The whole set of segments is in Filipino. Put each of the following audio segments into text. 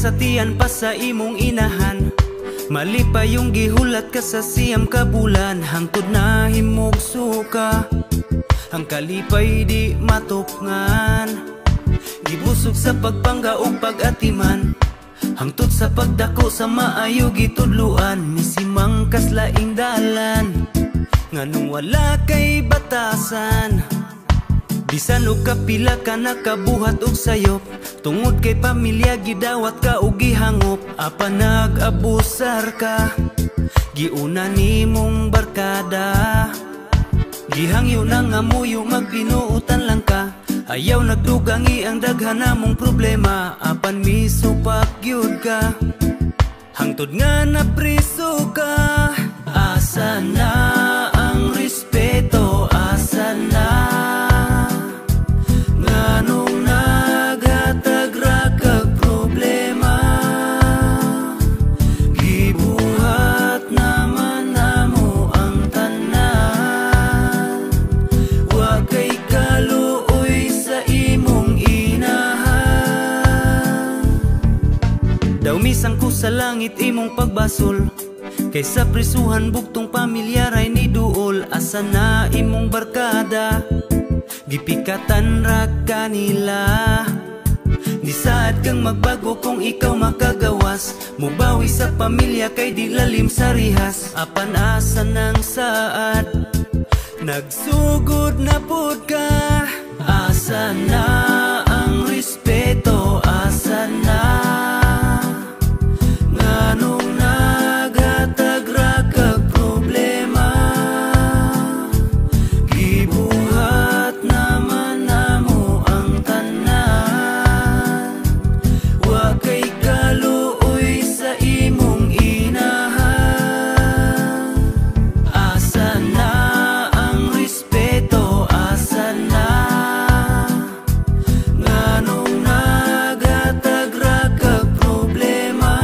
kasatian pa sa imong inahan. Mali pa yung gihulat ka sa siyam ka bulan. Hangtod na himog suka, ang kalipay di matukngan. Gibusog sa pagpangga o pag-atiman, hangtod sa pagdako sa maayo gitudluan. Misimang kaslaing dalan, nganong wala kay batasan. Bisan og kapila ka nakabuhat og sayop, tungod kay pamilya gidawat ka og gihangop. Apan nag-abusar ka, giuna nimong barkada. Gihangyo na nga muyo magbinuutan lang ka. Ayaw nagdugangi ang daghan namong problema. Apan misupak gyud ka, hangtod nga napriso ka. Asa na ang respeto? Asa na nganong naghatag ra kag problema? Gibuhat naman namo ang tanan, wa kay kaluoy sa imong inahan. Daw misang ko sa langit imong pagbasol, kaysa prisuhan bugtong pamilyaray ni duol. Asa na imong barkada? Gipikatan ra kanila. Di saad kang magbago kung ikaw makagawas. Mubawi sa pamilya kay di lalim sa rihas. Apan asa ng saad? Nagsugod na pud ka. Asa na ang respeto? Asa na nganong naghatag ra kag problema? Gibuhat naman namo ang tanan, wa kay kaluoy sa imong inahan. Asa na ang respeto? Asa na nganong naghatag ra kag problema?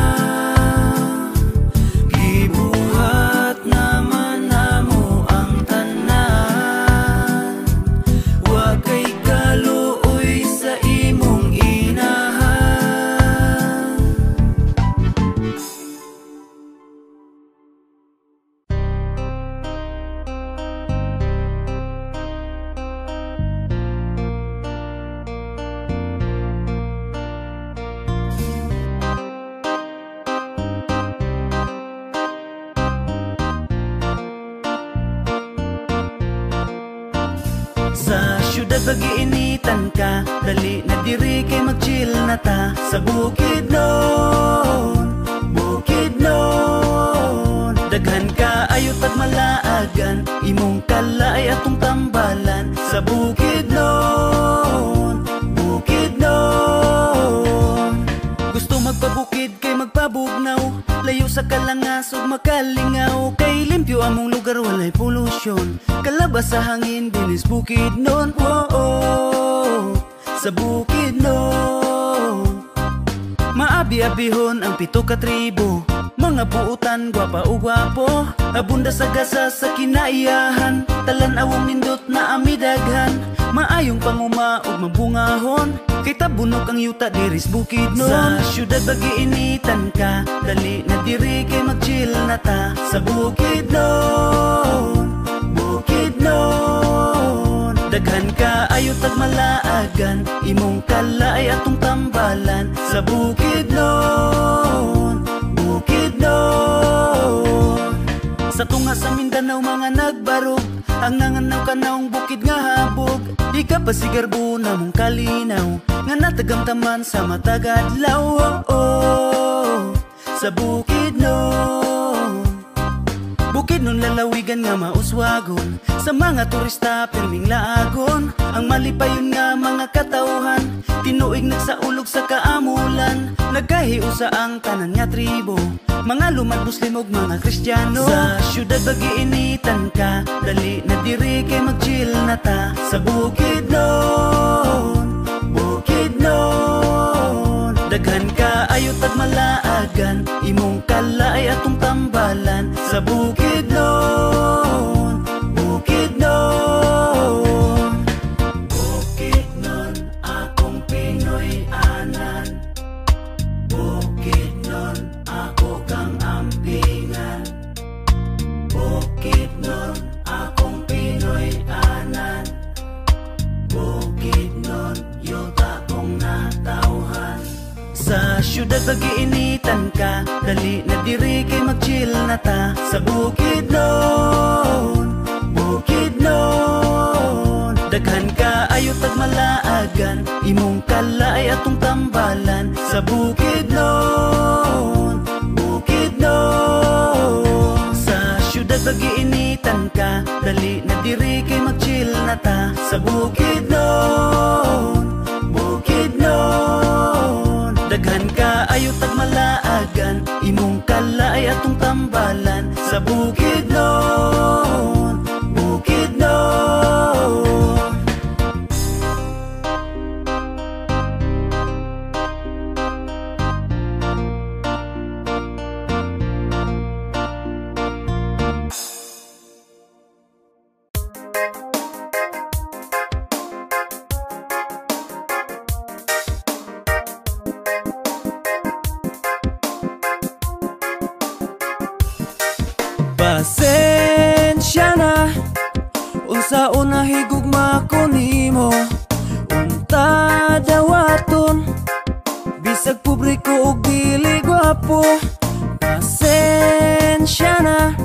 Gibuhat naman namo ang tanan, wa kay kaluoy sa imong inahan. Sa syudad pag-iinitan ka, dali na diri kay mag-chill na ta. Sa bukid nun, bukid nun, daghan ka ayot at malaagan. Imong kalay atong tambalan. Sa bukid nun, bukid nun. Gusto magpabukid kay magpabugnaw, layo sa kalangasog makalingaw. Kay limpyo among lugar walay polusyon, kalabas sa hangin dinis bukid nun. Oh, sa bukid nun maabi-abihon ang 7 ka tribo. Mga buutan, gwapa o gwapo, abunda sa gasa sa kinaiyahan. Talan-awong nindot na amidaghan, maayong panguma ug mabungahon. Kay tabunok ang yuta diris bukid nun. Sa syudad pag-iinitan ka, dali na diri kay mag-chill na ta. Sa bukid nun, bukid nun, daghan ka ayot ag malaagan. Imong kalay atong tambalan. Sa bukid nun, bukid nun. Sa tunga sa Mindanao mga nagbarog, ang nanganaw kanaong bukid nga habog. Di ka pa sigarbo na mong kalinaw, nga natagamtaman sa matagadlaw. Oh, oh, sa bukid nun, bukid nun lalawigan nga mauswagon. Sa mga turista pirming laagon, ang malipayon nga mga katauhan. Tinuig nagsaulog sa kaamulan, nagkahiusa ang tanan nga tribo. Mga lumad Muslim ug mga Kristiyano. Sa syudad pag-iinitan ka, dali na diri kay mag-chill na ta. Sa bukid nun, bukid nun, daghan ka ayot at malaagan. Imong kalay atong tambalan. Sa bukid nun, bukid nun, bukid nun, akong Pinoy anan. Bukid syudad pag-iinitan ka, dali na diri kay mag-chill na ta. Sa Bukidnon, Bukidnon, daghan ka ayo tag malaagan, imong kalay atong tambalan. Sa Bukidnon, Bukidnon, sa syudad pag-iinitan ka, dali na diri kay mag-chill na ta. Sa Bukidnon, Bukidnon, daghan ka ayo tag malaagan, imong kalay atong tambalan. Sa Bukidnon, Bukidnon. Pasensya na unsa una higugma ko nimo, unta dawaton bisag publiko ug dili gwapo. Pasensya na,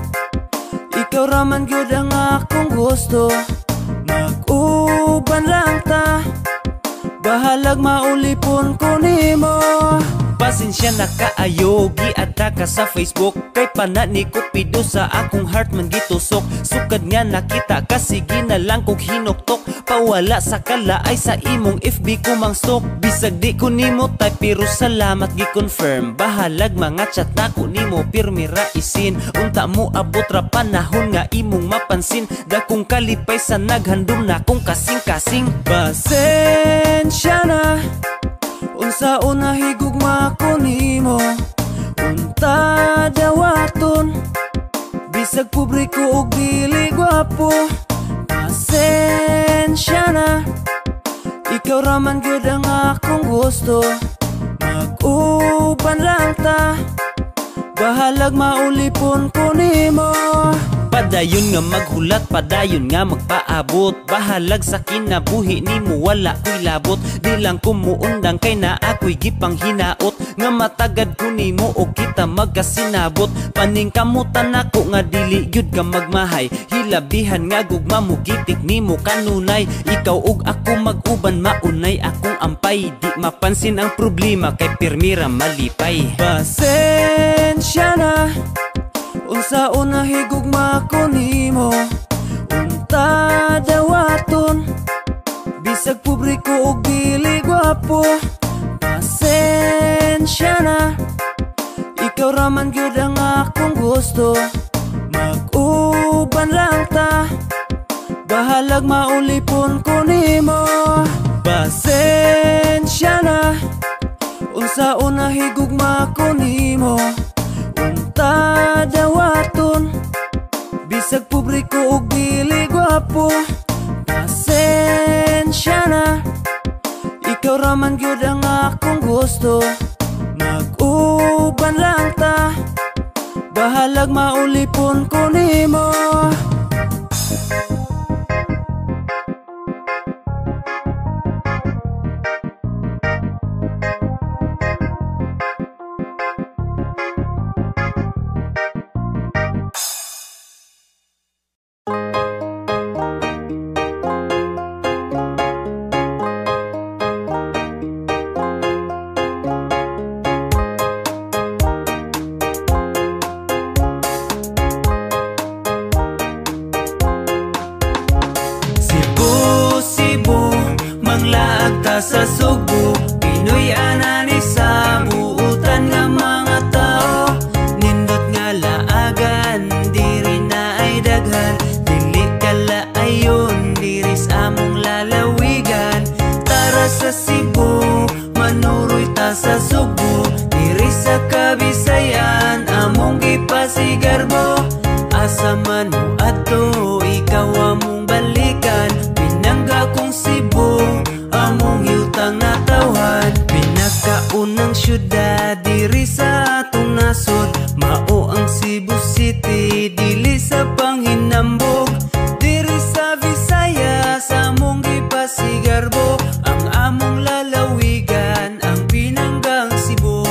ikaw raman gyud ang akong gusto. Mag-uban lang ta, bahalag maulipon ko nimo. Pasensya na kaayo, giadta ka sa Facebook, kay pana ni Cupido sa akong heart man gitusok. Sukad nga nakita ka, sige na lang kog hinuktok. Pawala sa kalaay sa imong FB ko mang stalk. Bisag di ko nimo type pero salamat gi-confirm. Bahalag mga chat na ko nimo pirmi ra isin. Unta mo abot ra panahon nga imong mapansin. Dakong kalipay sa naghandom na kong kasing-kasing. Pasensya na unsa una higugma ko nimo, unta dawaton bisag publiko ug dili gwapo. Pasensya na, ikaw raman gyud ang akong gusto. Mag-uban lang ta, bahalag maulipon ko nimo. Padayon nga maghulat, padayon nga magpaabot. Bahalag sa kinabuhi nimo wala ko'y labot. Di lang ko muundang kay na ako'y gipang hinaot. Nga matagad ko nimo o kita magkasinabot. Paningkamutan ako nga dili gyud ka magmahay. Hilabihan nga gugma mo gitik nimo kanunay. Ikaw ug ako mag-uban maunay akong ampay. Di mapansin ang problema kay pirmira malipay. Pasensya na unsa una higugma ko nimo, unta dawaton bisag publiko ug dili gwapo. Pasensya na, ikaw raman gyud ang akong gusto. Mag-uban lang ta, bahalag maulipon ko nimo. Pasensya na unsa una higugma ko nimo, unta dawaton bisag publiko ug dili gwapo. Pasensya na, ikaw raman gyud ang akong gusto. Mag-uban lang ta, bahalag maulipon ko nimo. Sa Sugbo, Pinoy anani sa buutan nga mga tao. Nindot nga laagan, diri na ay daghan. Dili kala ayon, diri sa among lalawigan. Tara sa Cebu, manuroy ta sa Sugbo. Diri sa Kabisayan, among gipasigarbo. Asa man mo ato, ikaw among balikan. Pinangga kong Cebu, among yutang natawan. Pinakaunang syudad diri sa atong nasod. Mao ang Cebu City, dili sa panghinambog. Diri sa Visayas, among gipasigarbo. Ang among lalawigan, ang pinanggang Cebu.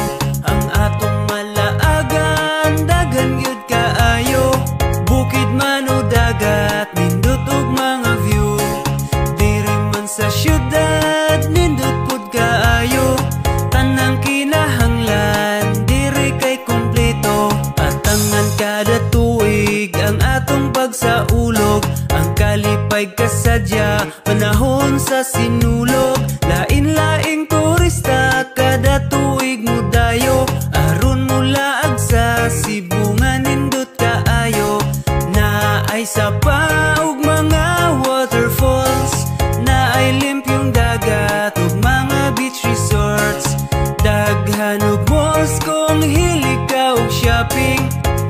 daghon sa sinulog. Lain-laing turista kada tuig mudayo. Aron mulaag sa Cebu nga nindot kaayo. Naay sapa ug mga waterfalls, naay limpyong dagat ug mga beach resorts. Daghan ug malls kung hilig ka og shopping,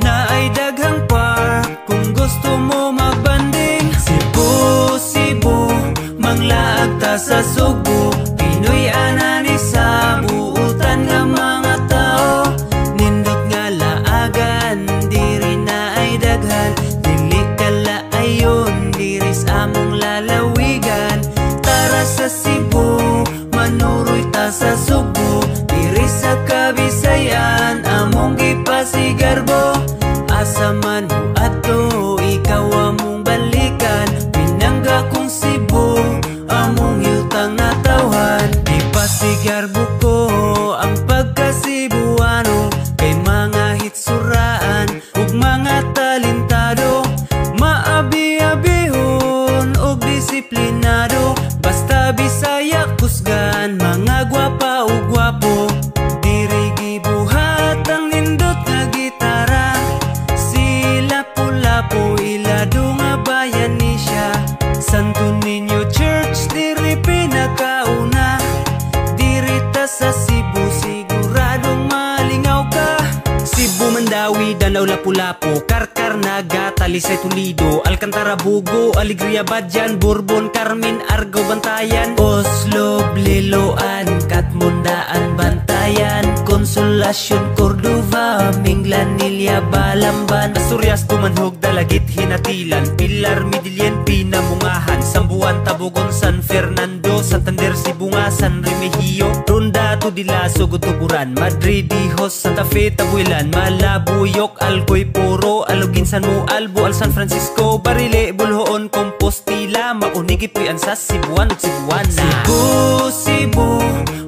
naay daghang park kung gusto mo magbanding. Cebu, Cebu, manglaag ta sa Subo. Pinoy anani sa buutan nga mga tao. Nindot nga laagan, diri naay daghan. Dili kala ayon, diri sa among lalawigan. Tara sa Cebu, manuroy ta sa Subo. Diri sa Kabisayan, among gipasigarbo. Asa man mo ato, ikaw among balikan. Pinangga kong Cebu, among yutang natawhan. Ipasigarbo ko ang pagka-Cebuano, kay mga hitsuraan ug mga talentado. Maabi-abihon ug disiplinado, basta Bisaya kusgan, mga gwapa ug gwapo. Diri gibuhat ang nindot nga gitara, sila Lapu-Lapu, Ilado nga bayan ni siya. Santo Niño Church, diri pinakauna. Diri ta sa Cebu, siguradong malingaw ka. Cebu, Mandawi, Danau, Lapu-Lapu, Karkar, Naga, Talisay, Toledo, Alcantara, Bugo, Alegria, Badyan, Bourbon, Carmen, Argao, Bantayan, Oslo, Bliloan, Katmundaan, Bantayan, Consolacion, Cordova, Minglan, Nilya, Balamban, Asturias, Tumanhog, Dalagit, Hinatilan, Pilar, Midilyan, Pinamungahan, Sambuan, Tabogon, San Fernando, Santander, Sibunga, San Remigio, Ronda, Tudela, Sugod, Tuburan, Madrid, Hijos, Santa Fe, Tabuelan, Malabuyok, Alcoy, Puro, Alugin, San Mualbo, Al San Francisco, Barile, Bulhoon, Compostela, Maunigipuyan sa Cebuan ug Cebuana. Cebu, Cebu,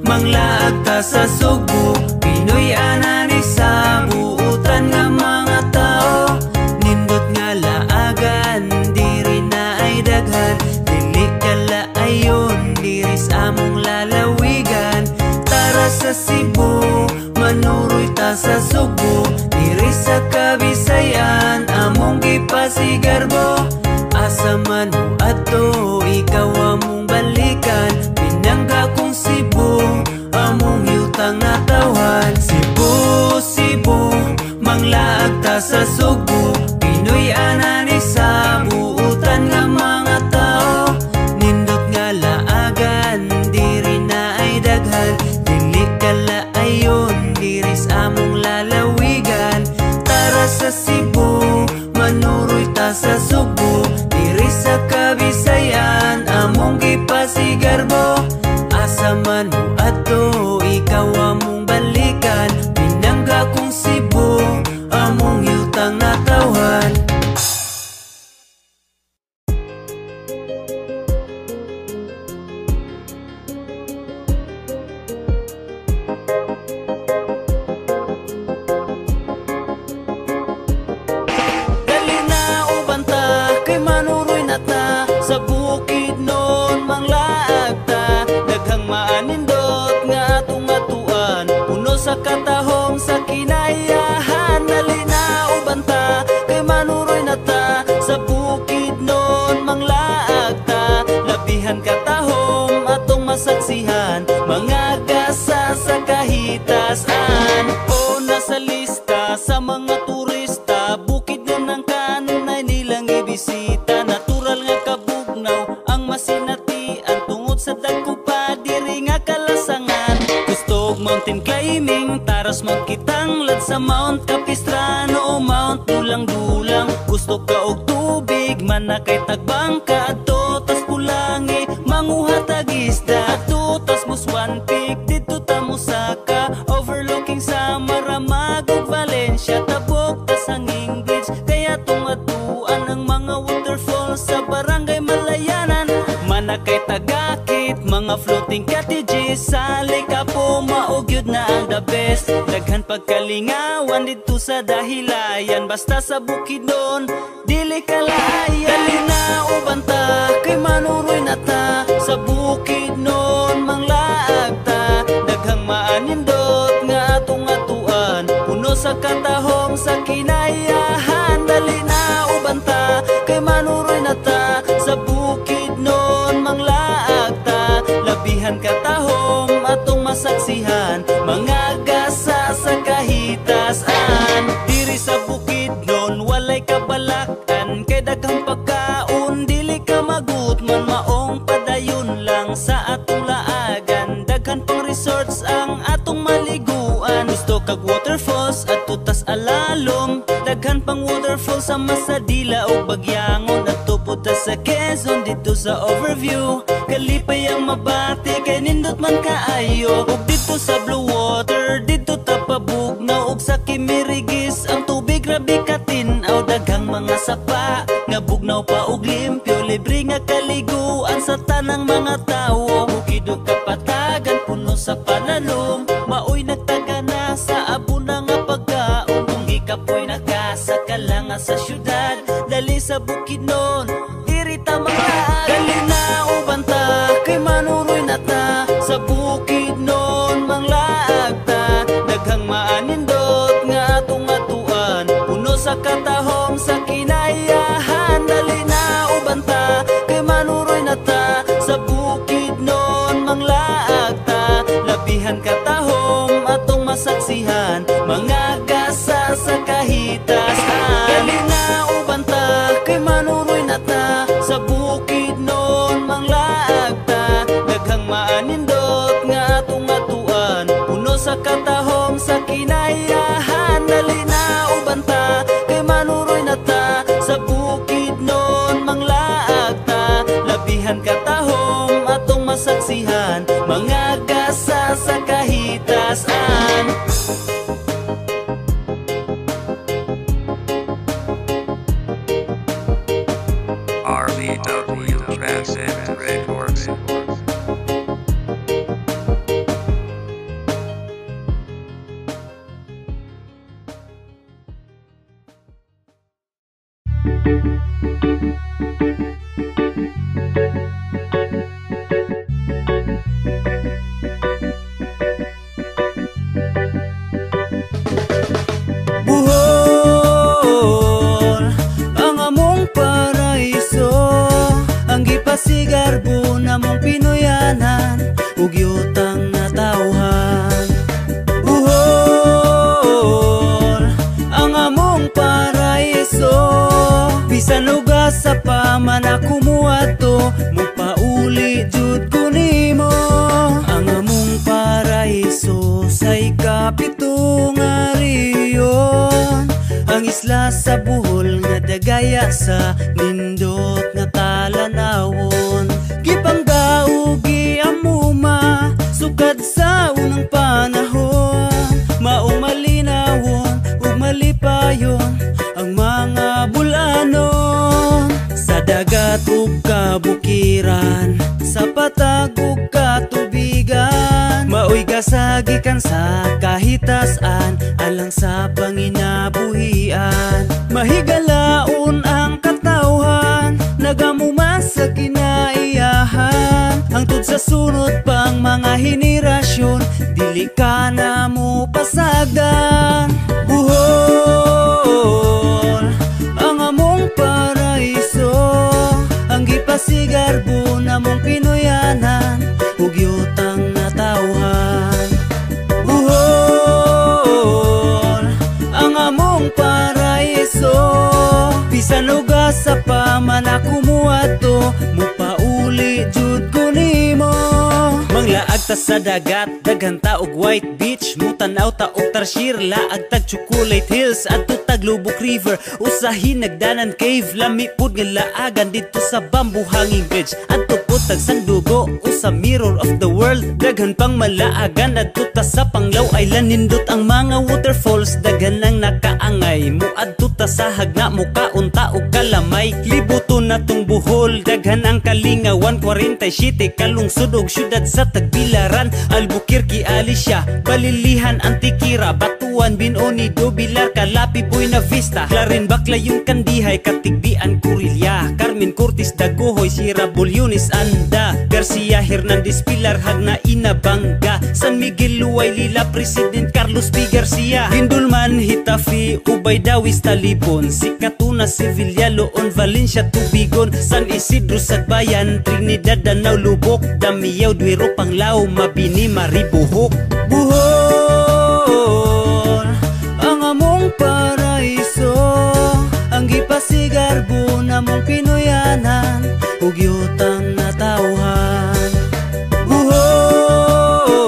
manglaag ta sa Subo. Pinoy anani sa buutan nga mga tao. Nindot nga laagan, diri naay daghan. Dili kala ayon, diri sa among lalawigan. Tara sa Cebu, manuroy ta sa Subo. Diri sa Kabisayan, among gipasigarbo. Asa man mo ato, ikaw among balikan. Pinangga kong Cebu, among yutang natawhan. Cebu, Cebu, manglaag ta sa Subo. Pinoy anani sa buutan nga mga tao. Nindot nga laagan, diri naay daghan. Dili kala ayon, diri sa among lalawigan. Tara sa Cebu, manuroy ta sa Subo. Diri sa Kabisayan, among gipasigarbo. Asa man mo ato, ikaw among balikan. Pinangga kong Cebu, among yutang natawhan. Dali na ubanta, kay manuroy na ta. Sa bukid nun manglaag ta. Daghang maanindot nga atong atuan, puno sa katahom sa kinayahan. Dali na ubanta, kay manuroy na ta. Sa bukid nun manglaag ta. Labihan katahom atong masaksihan, mga gasa sa kahitasan. O nasa lista sa mga turista, bukid nun ang kanunay nilang ibisita. Natural nga kabugnaw ang masinatian, tungod sa dagkupa diri nga kalasangan. Gusto og mountain climbing, taras magkitanglad sa Mount Capistrano o Mount Dulang-Dulang. Gusto ka og tubig, man na kay tagbangka adto tas Pulangi, manguha tagista adto tas Muswan Peak. Dito ta Musaka, overlooking sa Maramag ug Valencia. Tabok tas Hanging Bridge, kaya tungatuan ang mga waterfalls sa Barangay Malayanan. Mana kay Tagakit, mga floating cottages sa Likapo, maugyod na ang the best. Daghan pagkalingawan dito sa Dahilayan, basta sa Bukidnon dili kalayan. Dali na ubanta, kay manuroy na ta. Sa kalakan kay daghang pagkaon, dili ka magutman maong padayon lang sa atong laagan. Daghan pang resorts ang atong maliguan, gusto kag waterfalls at tutas alalom. Daghan pang waterfalls sa Masadila o Bagyangon at tuputa sa Quezon dito sa overview. Kalipay ang Mabati kay nindot man kaayo, ug dito sa Blue Water dito tapabugnaw, ug sa Kimirigis ang tubig grabe katinaw. Daghang mga sapa nga bugnaw pa ug limpyo, libre nga kaliguan sa tanang mga tawo. Bukid ug kapatagan puno sa panalom, maoy nagtaga na sa abuna nga pagkaon. Kung gikapoy nakasaka lang sa syudad, dali sa Bukidnon diri ta mga dali na ubanta kay manuroy na ta sa Bukidnon manglaag ta. Daghang maanindot nga atong atuan, puno sa katahom sa kinayahan. Dali na ubanta kay manuroy na ta sa Bukidnon manglaag ta. Labihan katahom atong masaksihan, mga gasa sa kahitasan. Dali na ubanta kay manuroy na ta sa Bukidnon manglaag ta. Daghang maanindot nga atong atuan, puno sa katahom sa kinayahan. Dali na ubanta kay manuroy na ta sa Bukidnon manglaag ta. Labihan katahom atong masaksihan, mga gasa sa kahitasan. RBW Transit Records. Buhol ang among paraiso, ang gipasigarbo namong Pinoyanan ug yutang na tawhan. Buhol ang among paraiso, bisan ugas sa paman ako muadto, mupauli jud ko nimo. Ang among paraiso sa ikapito nga riyon, ang isla sa Bohol nga dagaya sa nindot nga talanawon. Gipanggao giamuma sukad sa unang panahon, maong malinawon ug malipayon ang mga bulanon. Sa dagat ug kabukiran, sa patag ug katubigan, maoy gasagikan sa kahitasan alang sa panginabuhian. Mahigalaon ang katawhan, nagamuma sa kinaiyahan. Hangtod sa sunod pang mga henerasyon, dili ka na mo pasagdan. Buhol ang among paraiso, ang gipasigarbo namong Pinoyanan ug yutang na tawhan. Buhol ang among paraiso, bisan ugas sa paman ako muadto, mupauli jud ko nimo. Manglaag ta sa dagat, daghan ta og White Beach, mutanaw ta og Tarsier, laag tag Chocolate Hills adto tag Lubok River. Usahin nagdanan cave, lami pud nga laagan dito sa Bamboo Hanging Bridge. Adto pud tag Sandugo o sa Mirror of the World, daghan pang malaagan adto ta sa Panglao Island. Nindot ang mga waterfalls, daghan ang nakaangay, muadto ta sa Hagna, mukaunta og Kalamay. Libuton na tong Bohol, daghan ang Kalingawan, 47 kalungsod og syudad sa Tagbilaran, Albuquerque, Alicia, Balilihan, Antikira, Batuan, Binonido, Bilar, Calapi, Buena Vista, Clarin, Baclayong, Kandihay, Katigbian, Curilya, Carmen, Cortis, Dagohoy, Sierra, Bulyones, Anda, Garcia, Hernandez, Pilar, Hagna, Inabanga, San Miguel, Luay, Lila, President Carlos P. Garcia, Gindulman, Hitafi, Ubay, Dawis, Talipon, Sikatuna, Sevilla, Loon, Valencia, Tubigon, San Isidro, Sagbayan, Trinidad, Danau, Lubok, Damiao, Duero, Panglao, Mabini, Maribohok. Buhol ang among paraiso, ang gipasi sigarbo na mong Pinoyanan ug yutang natawhan. Buhol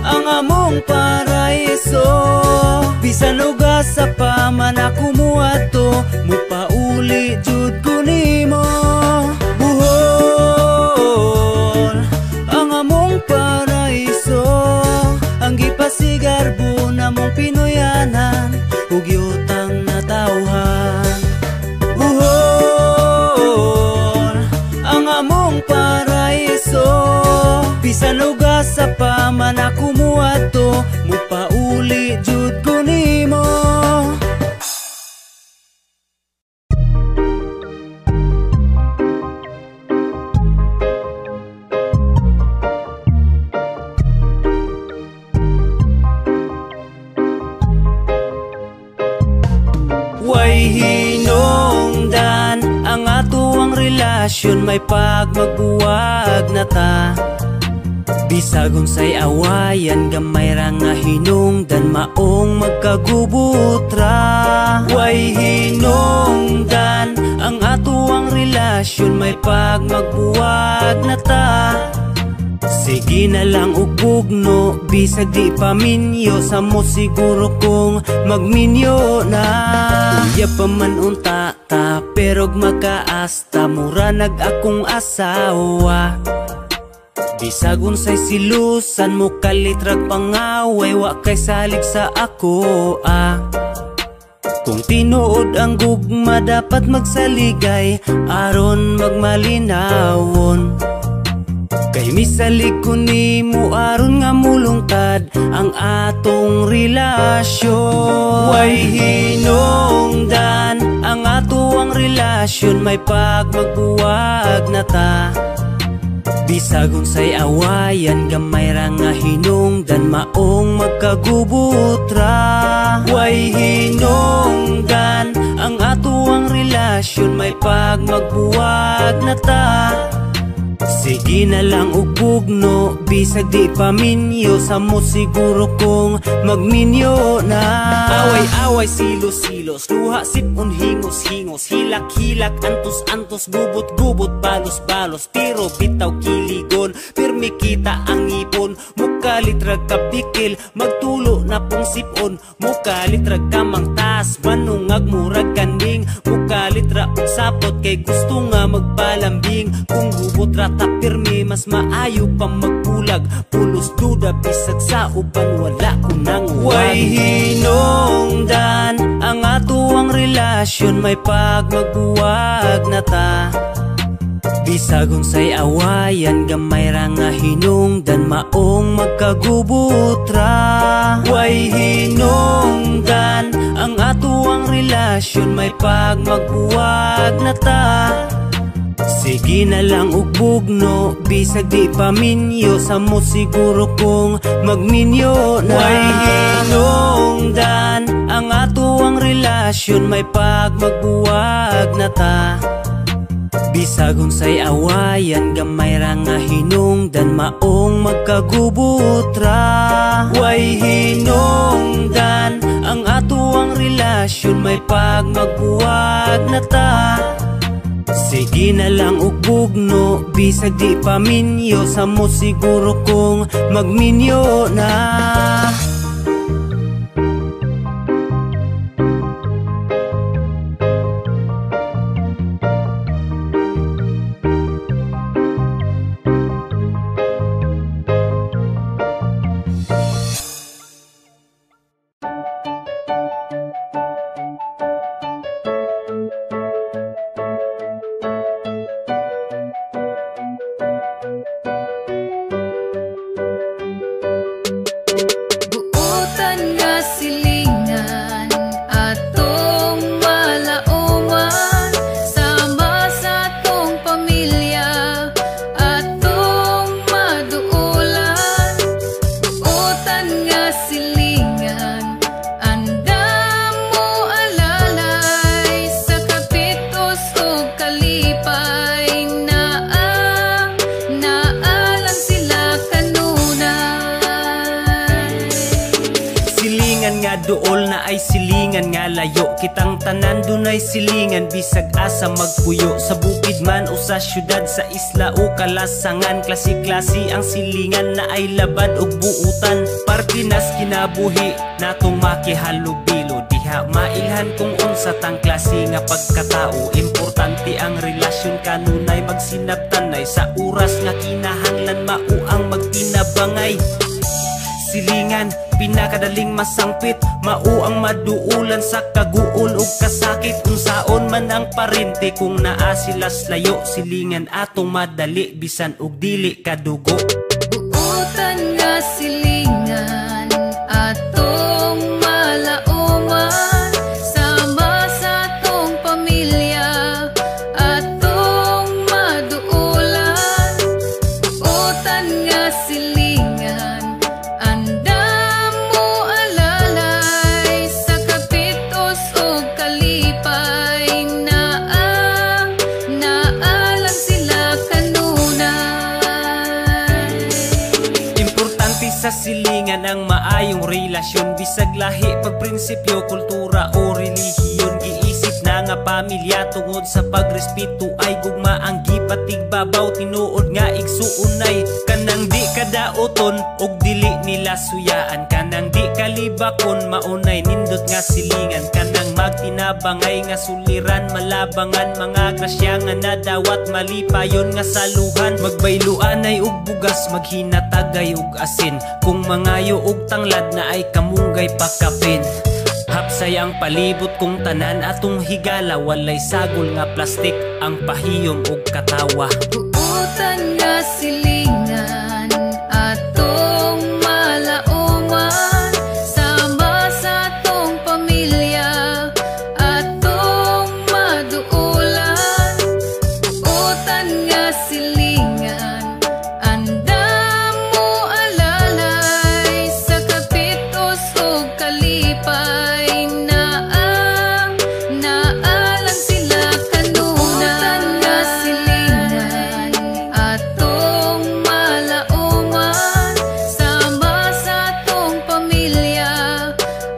ang among paraiso, bisan uga sa paman ako muadto, mupauli jud ko nimo. Buhol ang among paraiso, ang gipasigarbo na mong Pinoyanan ug yutang natawhan. Buhol ang among paraiso, bisan uga sa paman ako muadto, mupauli jud ko nimo. Way hinungdan ang atuang relasyon, may pagmagbuwag na ta. Bisag unsay awayan, gamay ra nga hinungdan, maong magkagubutra. Way hinungdan ang atuang relasyon, may pagmagbuwag na ta. Sige na lang ug bugno, bisag di paminyo, samo siguro kung magminyo na. Uya pa man unta ta, pero makaasta, mura nag akong asawa. Bisag unsay silusan mo, kalitrag pangaway, wa kay salig sa ako Kung tinuod ang gugma, dapat magsaligay, aron magmalinawon. Kay misalig ko nimo, aron nga mulungtad ang atong relasyon. Way hinungdan ang atuang relasyon, may pagmagbuwag na ta. Bisag unsay awayan, gamay ra nga hinungdan, maong magkagubutra. Way hinungdan ang atuang relasyon, may pagmagbuwag na ta. Sige na lang ug bugno, bisag di paminyo, samo siguro kung magminyo na. Away-away, silos-silos, luha sipon, hingos-hingos, hilak-hilak, antos-antos, gubot-gubot, balos-balos, pero bitaw kiligon, pirmi kita ang ipon. Mukalitrag kapikil, magtulo na pong sipon, mukalitrag kamang tas, manungag murag kanding. Mukalitra og sapot, kay gusto nga magpalambing. Kung gubot rata pirmi, mas maayo pa magbulag. Pulos duda, bisag sa uban, wala ko nang way hinungdan ang atuang relasyon, may pagmagbuwag na ta. Bisag unsay awayan, gamay ra nga hinungdan, maong magkagubutra. Way hinungdan ang atuang relasyon, may pagmagbuwag na ta. Sige na lang ug bugno, bisag di paminyo, samo siguro kung magminyo na. Way hinungdan ang atuang relasyon, may pagmagbuwag na ta. Bisag unsay awayan, gamay ra nga hinungdan, maong magkagubutra. Way hinungdan ang atuang relasyon, may pagmagbuwag na ta. Sige na lang ug bugno, bisag di paminyo, samo siguro kung magminyo na. layo kitang tanan dunay silingan bisag asa magpuyo sa bukid man o sa syudad sa isla o kalasangan klase-klase ang silingan na ay labad og buutan partinas kinabuhi natong makihalubilo diha mailhan kung unsa tang klase nga pagkatao importante ang relasyon kanunay magsinabtanay sa oras nga kinahanglan mao ang magtinabangay silingan pinakadaling masangpit mao ang maduulan sa kaguol ug kasakit unsaon man ang parente kung naa silas layo silingan atong madali bisan og dili kadugo buutan nga silingan atong malauman sama sa atong pamilya atong maduulan buutan nga silingan andam mo alalay sa kapitos o kalipay naalang sila kanunay importante sa silingan ang maayong relasyon bisag lahi pagprinsipyo kultura o relihiyon giisip na nga pamilya tungod sa pagrespeto ay gugma ang gipatigbabaw tinuod nga igsuunay kanang di kadaoton og dili nila suyaan kanang di kalibakon maunay nindot nga silingan kanang magtinabangay nga suliran malabangan mga grasya nga nadawat malipayon nga saluhan magbayluanay og bugas maghinatagay og asin kung mangayo og tanglad na ay kamunggay pakapin hapsay ang palibot kung tanan atong higala walay sagol nga plastik ang pahiyom og katawa buutan nga silingan atong malauman sama sa atong pamilya atong maduulan buutan nga silingan andam mo alalay sa kapitos o kalipay naalang sila kanunay buutan nga silingan atong malauman sama sa atong pamilya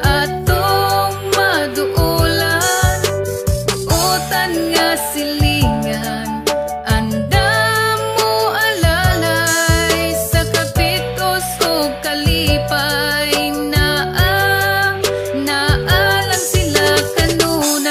atong maduulan buutan nga silingan andam mo alalay sa kapitos o kalipay naalang sila kanunay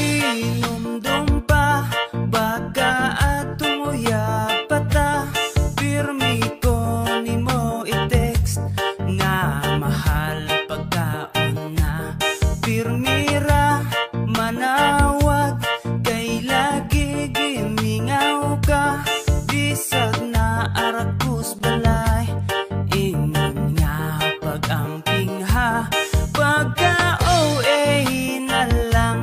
nakahinumdum pa baka atong uyab pata pirmi ko nimo i-text nga mahal pagkaon na pirmi ra manawag kay lagi gimingaw ka bisag na arakus balay ingon nga pag-amping ha pagka OA na lang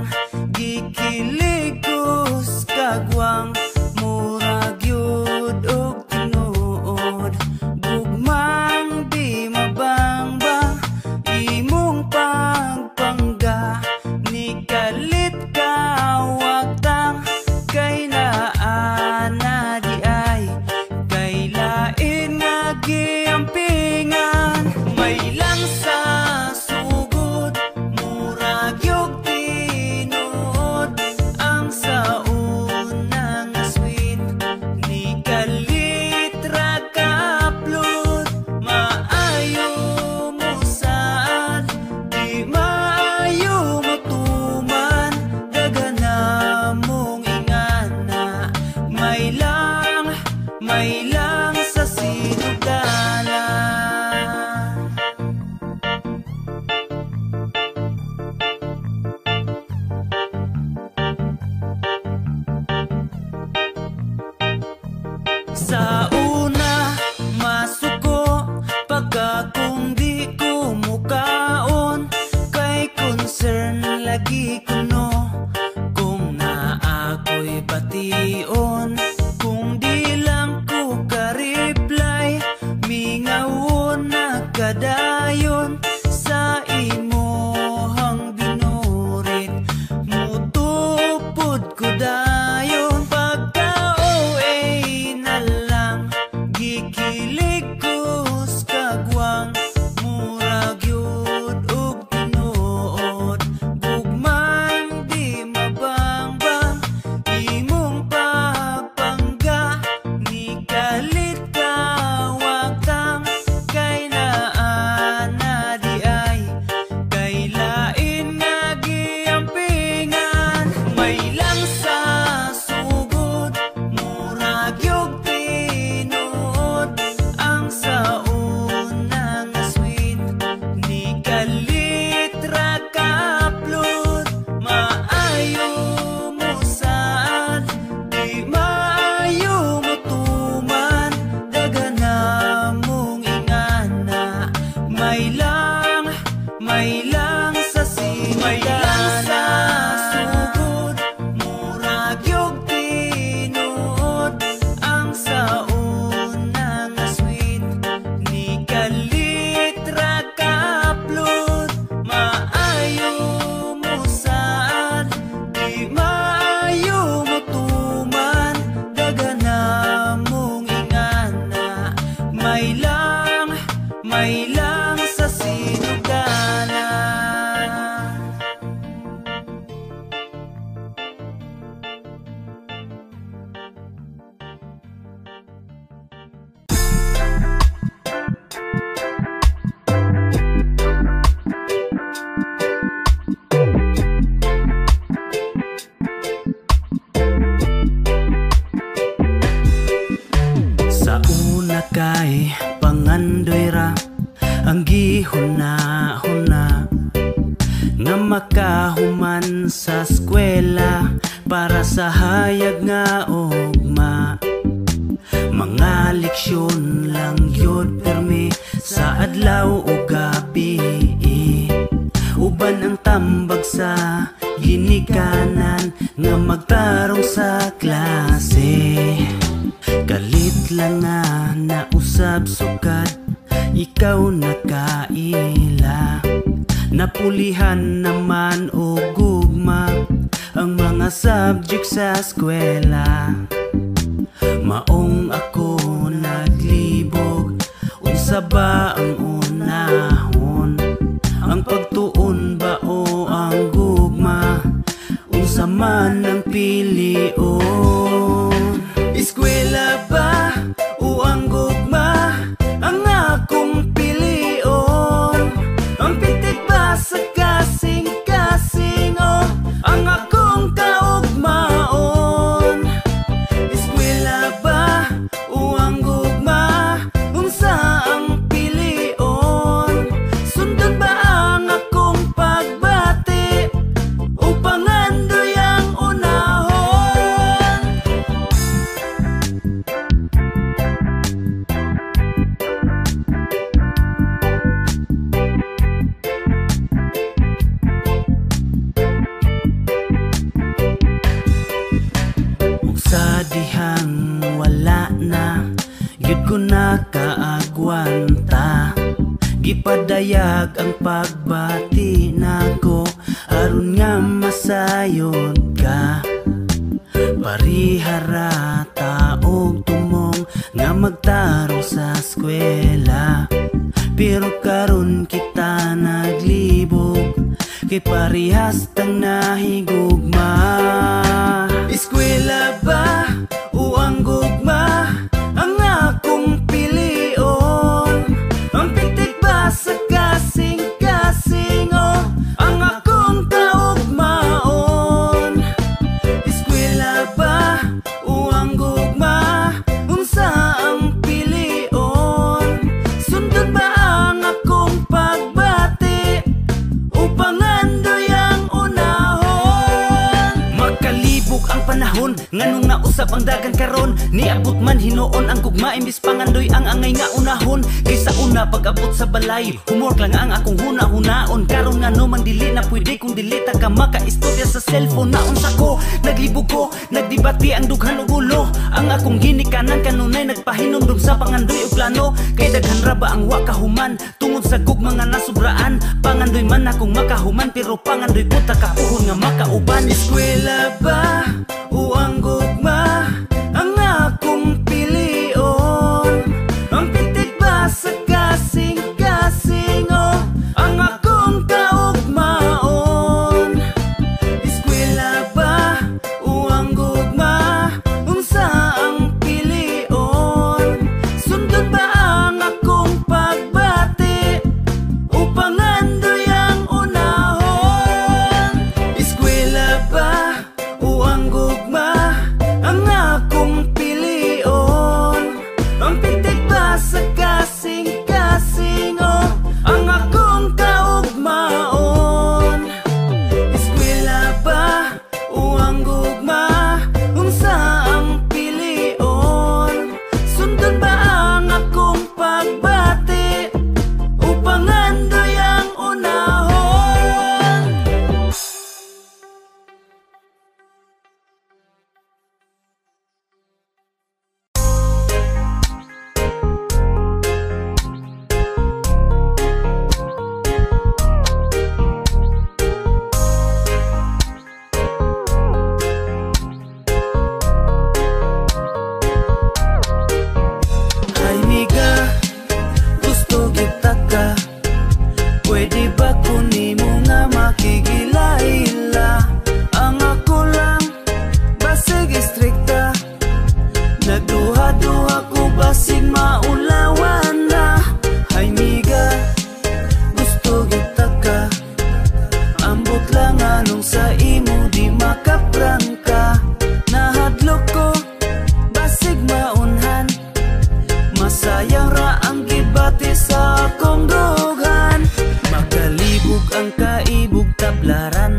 huna-huna nga makahuman sa eskwela para sa hayag nga ugma. Mga leksyon lang yun permi sa adlaw o gabi, uban ang tambag sa ginikanan nga magtarong sa klase. Kalit lang nga nausab sukad, ikaw nakaila. Napulihan naman o gugma ang mga subject sa eskwela. Maong ako naglibog, unsa ba ang unahon? Ang pagtuon ba o ang gugma? Unsa man ang pilion? Eskwela ba o ang gugma ang akong pilion? Ang pitik ba sa kasing-kasing o ang akong kaugmaon? Eskwela ba o ang gugma? Unsa ang pilion? Sundon ba ang akong pagbati o pangandoy ang unahon? Ug sa dihang wala na gyud ko nakaagwanta, gipadayag ang pagbati nako aron nga masayod ka. Parihara taog tumong nga magtarong sa eskwela, pero karon kita naglibog kay parihas tang nahigugma. Eskwela ba o ang gugma ang akong pilion? Ang pitik ba sa kasing-kasing o ang akong kaugmaon? Eskwela ba o ang gugma? Unsa ang pilion? Sundon ba ang akong pagbati o pangandoy ang unahon? Makalibog ang panahon nganong nausap ang dagan karon, niabot man hinuon ang gugma imbis pangandoy ang angay nga unahon. Kaysa una pag-abot sa balay, humor lang ang akong huna-hunaon. Karon nga no man dili na pwede kung dilita ka maka-istorya sa cellphone. Naon sa ko, naglibog ko, nagdebate ang dughan ug ulo. Ang akong ginikanan kanunay nagpahinumdum sa pangandoy ug plano. Kay daghan ra ba ang wa kahuman tungod sa gugma nga nasubraan. Pangandoy man akong makahuman pero pangandoy ko ta kauhon nga makauban. Eskwela ba o ang gugma ang akong pilion? Ang pitik ba sa kasing-kasing o ang akong kaugmaon? Eskwela ba o ang gugma? Unsa ang pilion? Sundon ba ang akong pagbati o pangandoy ang unahon? Eskwela ba o ang gugma ang akong pilion? Ang pitik ba sa kasing-kasing o ang akong kaugmaon? Eskwela ba o ang gugma? Unsa ang pilion? Sundon ba ang akong pagbati o pangandoy ang unahon? Ay miga, gusto kita ka. Pwede ba kunimo nga makigila-ila? Ang ako lang, basig istrikta. Nagduha-duha ko basig maulawan na. Ay miga, gusto kita ka. Ambot lang anong sa imo di makaprangka. Nahadlok ko, basig maunhan. Masayang ra ang gibati sa akong dughan.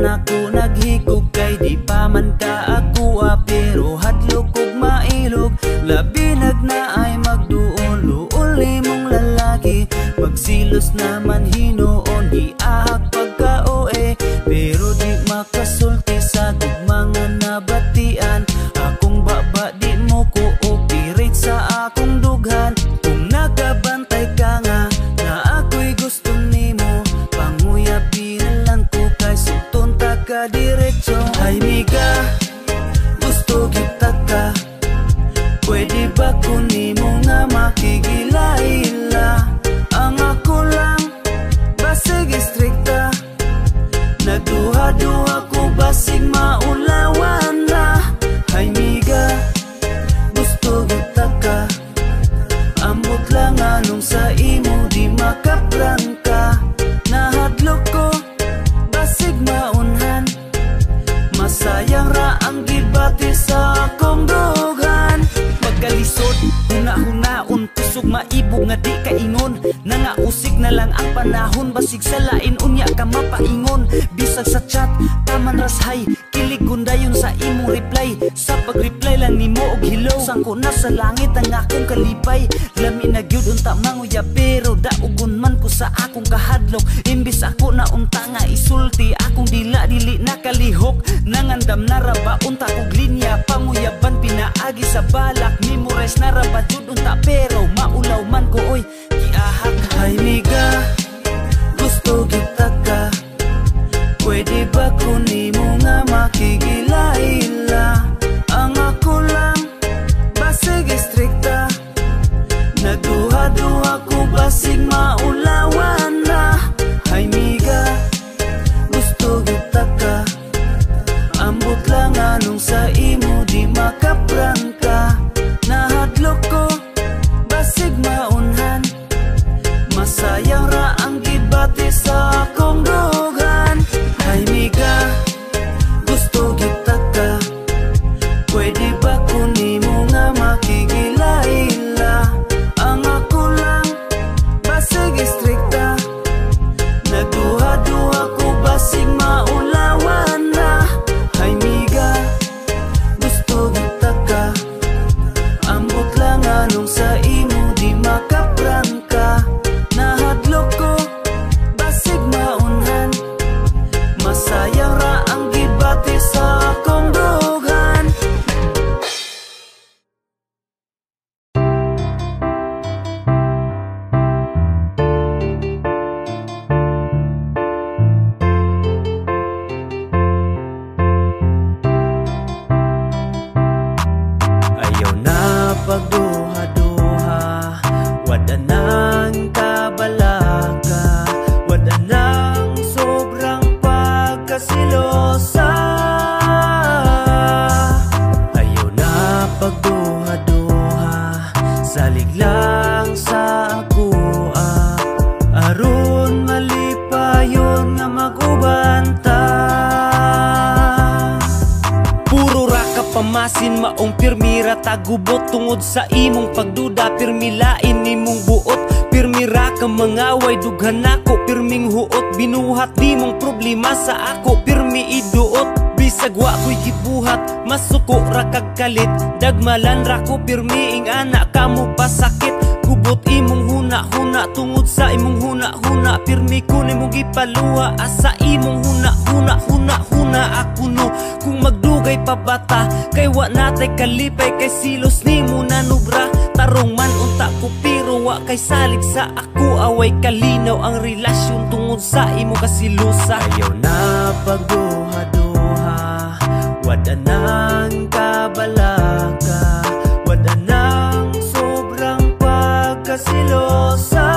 ako naghikog kay di pa man ka ako pero hadlok ug mailog. Labi nagnaay magduol-uol imong lalaki, magsilos naman hinoon giahak pagka-oe, pero di makasulti sa gugmangan na batian. Akong baba di mo cooperate sa akong dughan. Kung nagabantay ka nga na ako'y gusto nimo, panguyabi na lang ko kay sugton ta ka diretso. Ay miga, gusto kita ka, pwede ba kunimo nga makigila-ila? Ang ako lang, basig istrikta, nagduha-duha ko basig maulawan na. Ay miga, gusto kita ka, ambot lang anong sa imo di makaprangka. Nahadlok ko, basig maunhan, masayang ra ang gibati sa akong dughan. Pagkalisod, huna-hunaon, tusog maibog nga di kaingon. Nangausik na lang ang panahon, basig sa lain unya ka mapaingon. Bisag sa chat, taman rashay, kilig gundayon sa imong reply. Sa pag-reply lang nimo og hello, sangko na sa langit ang akong kalipay. Lami na gyud unta manguya pero daugon man ko sa akong kahadlok. Imbis ako na unta nga isulti, akong dila-dili nakalihok. Nangandam na raba unta kog linya, panguyaban pinaagi sa balak. Memorize na raba jud unta pero maulaw man ko oy giahak. Ay miga, gusto kita ka, pwede ba kunimo nga makigila-ila? Ang ako lang, basig istrikta, nagduha-duha ko basig maulawan na. Ay miga, gusto kita ka, ambot lang anong sa imo di makaprangka. Nahadlok ko, basig maunhan, masayang ra ang gibati sa akong dughan. Ay miga, gusto kita ka, pwede ba kunimo nga makigila-ila? Ang ako lang, basig istrikta, nagduha-duha ko basig maulawan na. Ay miga, gusto kita ka, ambot lang anong sa imo di makaprangka. Nahadlok ko, basig maunhan, masayang ra ang gibati sa akong dughan. Ayaw na pagduha-duha, wada nang kabalaka, wada nang sobrang pagkasilosa. Ayaw na pagduha-duha, salig lang sa ako aron malipayon nga magubanta. Puro ra ka pamasin maong pirmira tagubot tungod sa imong pagduda, pirmilain nimong buot. Pirmira ka mangaway dughan nako, pirming huot binuhat di mong problema sa ako, pirmi iduot. Bisag wa ko'y gibuhat, masuko ra kag kalit, dagmalan ra ko pirmiing anak kamo pasakit. Gubot imong huna-huna tungod sa imong huna-huna, pirmi ko nimong gipaluha asa imong huna-huna ako no. Kung magdugay pa bata kay wa natay kalipay, kay silos nimo nanubra. Tarong man unta ko pero wa kay salig sa ako, away kalinaw ang relasyon tungod sa imo kasilusa. Ayaw na pagduha-duha, wada nang kabalaka, wada nang sobrang pagkasilosa.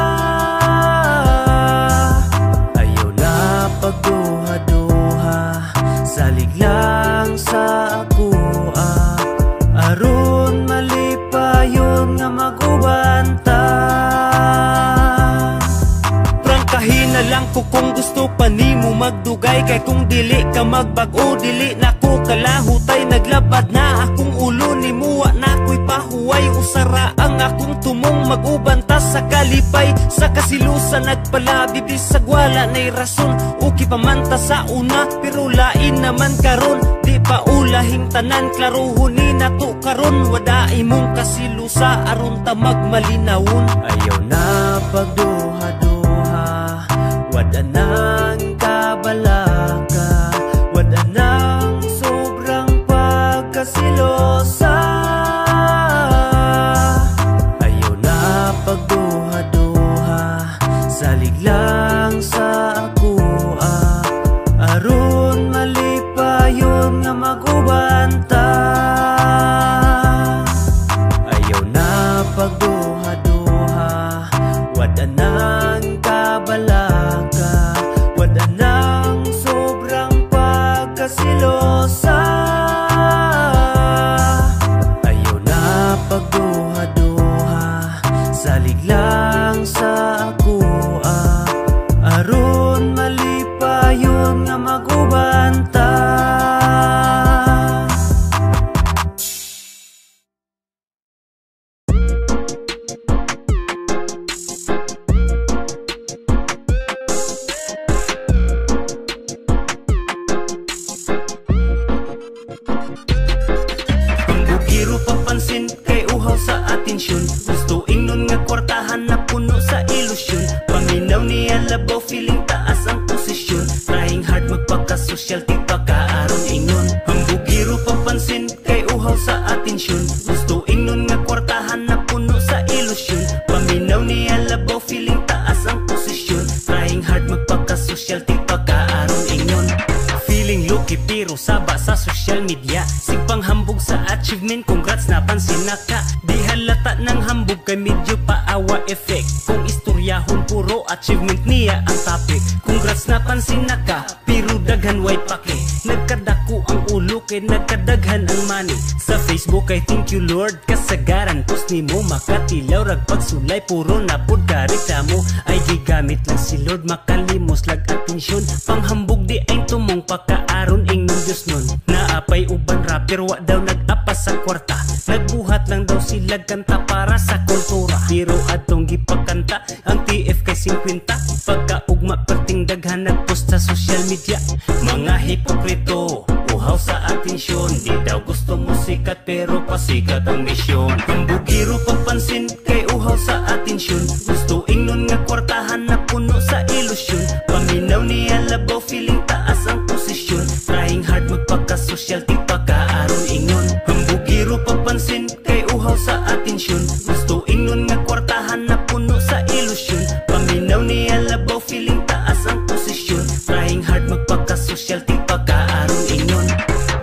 Ayaw na pagduha-duha, salig lang sa ako aron malipayon nga magubanta. Prangkahin na lang ko kung gusto pa nimo magdugay, kay kung dili ka magbag-o dili na ko kalahutay. Naglabad na akong ulo ni muwa na ko'y pahuway, usara ang akong tumong Nang mag-ubanta sa kalipay, sa kasilusan nagpalabi di sa gwala na'y rason. Uki pamanta sa una, pero lain naman karon. Di pa ulahing tanan, klaruhon ni nato karon. Wadaay mong kasilusa, aron ta magmalinawon. Ayaw na pagduha-duha, wada nang kabalaka, wada nang sobrang pagkasilosa. Ayaw na pagduha-duha, salig lang sa ako, aron malipayon nga magubanta. Ayaw na pagduha-duha, wada nang kabalaka, wada nang sobrang pagkasilosa. Ayaw na pagduha-duha, salig lang sa ako, aron malipayon nga magubanta. Bugiro papansin kay uhaw sa atensyon, gusto ingnon nga kwartahan na puno sa ilusyon. Paminaw niya labaw, feeling taas ang posisyon, trying hard magpaka-social, di pagkaaron ingnon. Ang bugiro papansin kay uhaw sa atensyon, gusto ingnon nga kwartahan na puno sa ilusyon. Paminaw niya labaw, feeling taas ang posisyon, trying hard magpaka-social, di pagkaaron ingnon. Feeling lucky pero saba sa social media, sigpang hambog sa achievement, congrats napansin na ka. Di halata ng hambog kay medyo paawa effect, kung istoryahon puro achievement niya ang topic. Congrats napansin na ka pero daghan way pake, nagkadako ang ulo kay nagkadaghan ang money. Sa Facebook I thank you Lord, kasagaran post ni mo makatilaw, rag pagsulay puro napod ka reklamo. Ay gigamit lang si Lord, makalimos lag atensyon, panghambog di ay tumong pagkaaron ingnon Diyos nun. Naapay uban rapper wa daw nag-apa sa kwarta, nagbuhat lang daw sila kanta para sa kultura. Pero atong gipakanta ang TF kay 50, pagkaugma perting daghan nagpost sa social media. Mga hipokrito, uhaw sa atensyon, di daw gusto mo sikat pero pasikat ang misyon. Ang bugiro papansin kay uhaw sa atensyon, gusto ingnon nga kwartahan na puno sa ilusyon. Paminaw niya labaw, feeling taas ang posisyon, trying hard magpaka-social, di pagkaaron ingnon. Ang bugiro papansin kay uhaw sa atensyon, gusto ingnon nga kwartahan na puno sa ilusyon. Paminaw niya labaw, feeling taas ang posisyon, trying hard magpaka-social, di pagkaaron ingnon.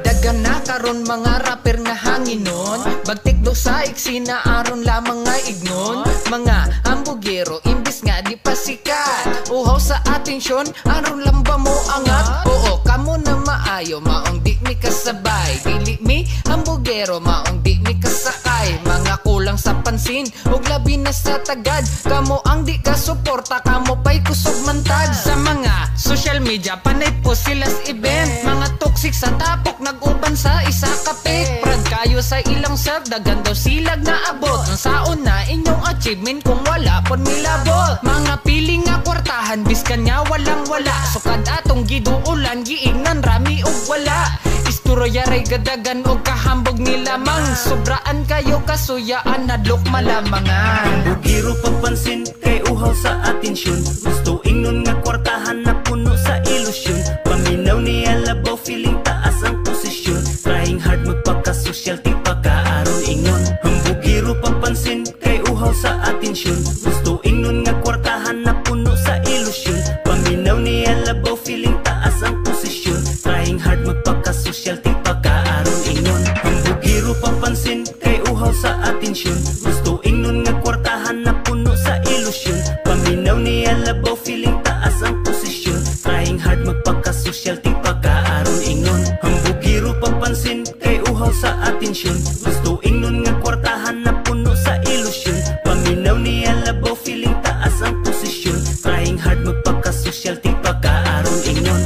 Dagan na karon mga rapper nga hanginon, bagtikdo sa eksena aron lamang nga ignon. Mga hambugero imbis nga di pasikat, uhaw sa atensyon aron lang ba mo angat. Oo kamo na maayo, maong di mi kasabay, dili mi hambugero maong di mi kasakay. Mga kulang sa pansin ug labi na sa tagad, kamo ang di ka suporta, kamo pa'y kusog mantag. Sa mga social media panay po silas event, mga toxic sa tapok nag-uban sa isa kapit. Prad kayo sa ilang sub, dagan daw silag na abot, ang saon na inyong achievement kung wala pon milabot. Mga piling nga kwartahan biskan nga walang wala, sukad atong giduulan giingnan rami og wala. Istorya ray gadagan og kahambog ni lamang, sobraan kayo kasuyaan nadlok malamangan. Bugiro papansin kay uhaw sa atensyon, gusto ingnon nga kwartahan na puno sa ilusyon. Paminaw niya labaw, feeling taas ang posisyon, trying hard magpaka-social, di pagkaaron ingnon. Ang bugiro papansin kay uhaw sa atensyon, gusto ingnon nga kwartahan na puno sa ilusyon. Paminaw niya labaw, feeling taas ang posisyon, trying hard magpaka-social, di pagkaaron ingnon. Ang bugiro papansin kay uhaw sa atensyon, gusto ingnon nga kwartahan na puno sa ilusyon. Paminaw niya labaw, feeling taas ang posisyon, trying hard magpaka-social, di pagkaaron ingnon. Ang bugiro papansin kay uhaw sa atensyon, gusto ingnon nga kwartahan na puno sa ilusyon. Paminaw niya labaw, feeling taas ang posisyon, trying hard magpaka-social, di pagkaaron ingnon.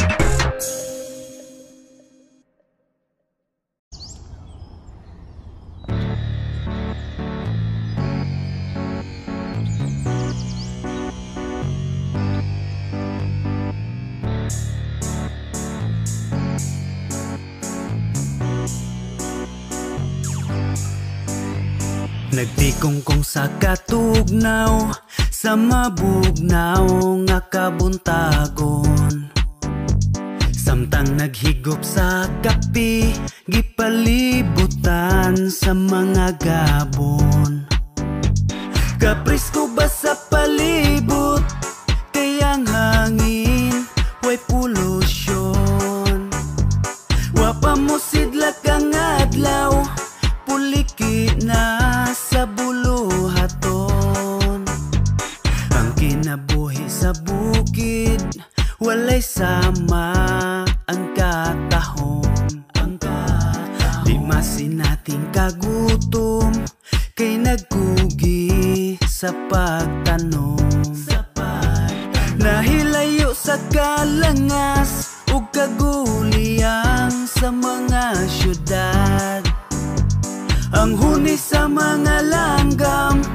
Nagtikong kong sa katugnaw, sa mabugnaw nga kabuntagon. Samtang naghigop sa kapi, gipalibutan sa mga gabon. Kapris ko ba sa palibot, kaya ang hangin way polusyon. Wapa mo sidlak ang adlaw, puliki na sa buluhaton. Ang kinabuhi sa bukid, walay sama ang katahom. Di masin nating kagutom, kay nagkugi sa pagtanom. Nahilayo sa kalangas ug kaguliyang sa mga syudad. Ang huni sa mga langgam,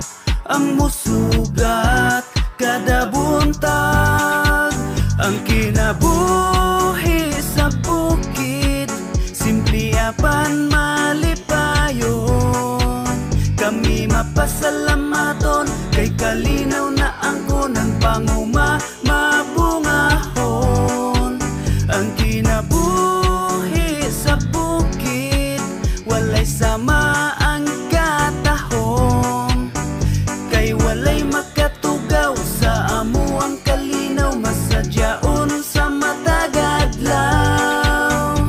ang musugat kada buntag. Ang kinabuhi sa bukid, simpliapan malipayon. Kami mapasalamaton, kay kalinaw na ang kunang panguma mabungahon. Ang kinabuhi sa bukid, walay sama ang katahom. Kay walay makatugaw sa amo ang kalinaw, masadyaon sa matagadlaw.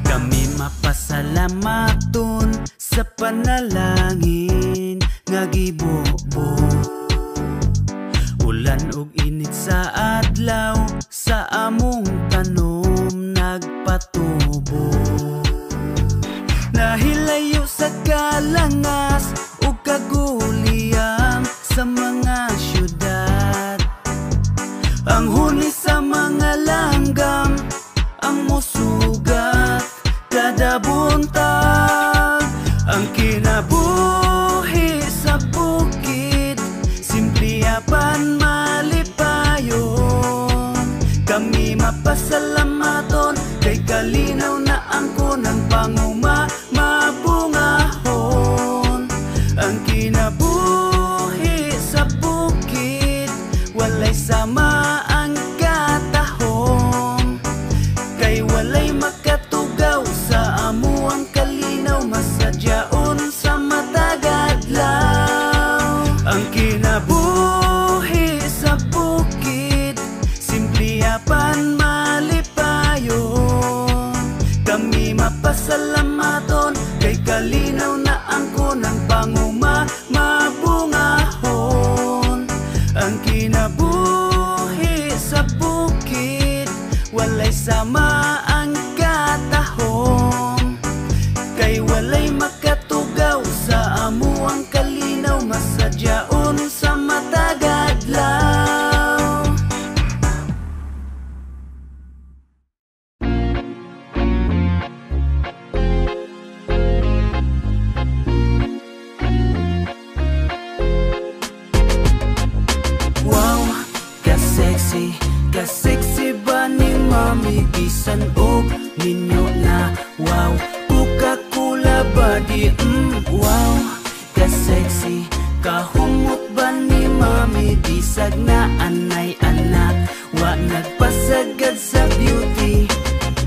Kami mapasalamaton sa panalangin nga gibubo. Ulan ug init sa adlaw, sa among tanom nagpatubo. Nahilayo sa kalangas ug kaguliyang sa mga syudad. Ang huni sa mga langgam, ang musugat kada buntag. Ang kinabuhi sa bukid, simpliapan malipayon. Kami mapasalamaton, kay kalinaw na ang kunang panguma mabungahon. Ang kinabuhi sa bukid, walay sama ang katahom. Kay walay makatugaw sa amo ang kalinaw, masadyaon sa matagadlaw. Ang kinabuhi sa bukid, simpliapan malipayon. Kami mapasalamaton, kay kalinaw na ang kunang panguma mabungahon. Ang kinabuhi sa bukid, walay sama ang katahom. Kay walay makatugaw sa amo ang kalinaw, masadyaon sa matagadlaw. Wow, ka-sexy, ka-sexy ba ni mami? Bisan og ninyo na wow, Coca-Cola ba di? Wow, ka-sexy, kahumot ba ni mami? Bisag na anay anak, wa nagpasagad sa beauty.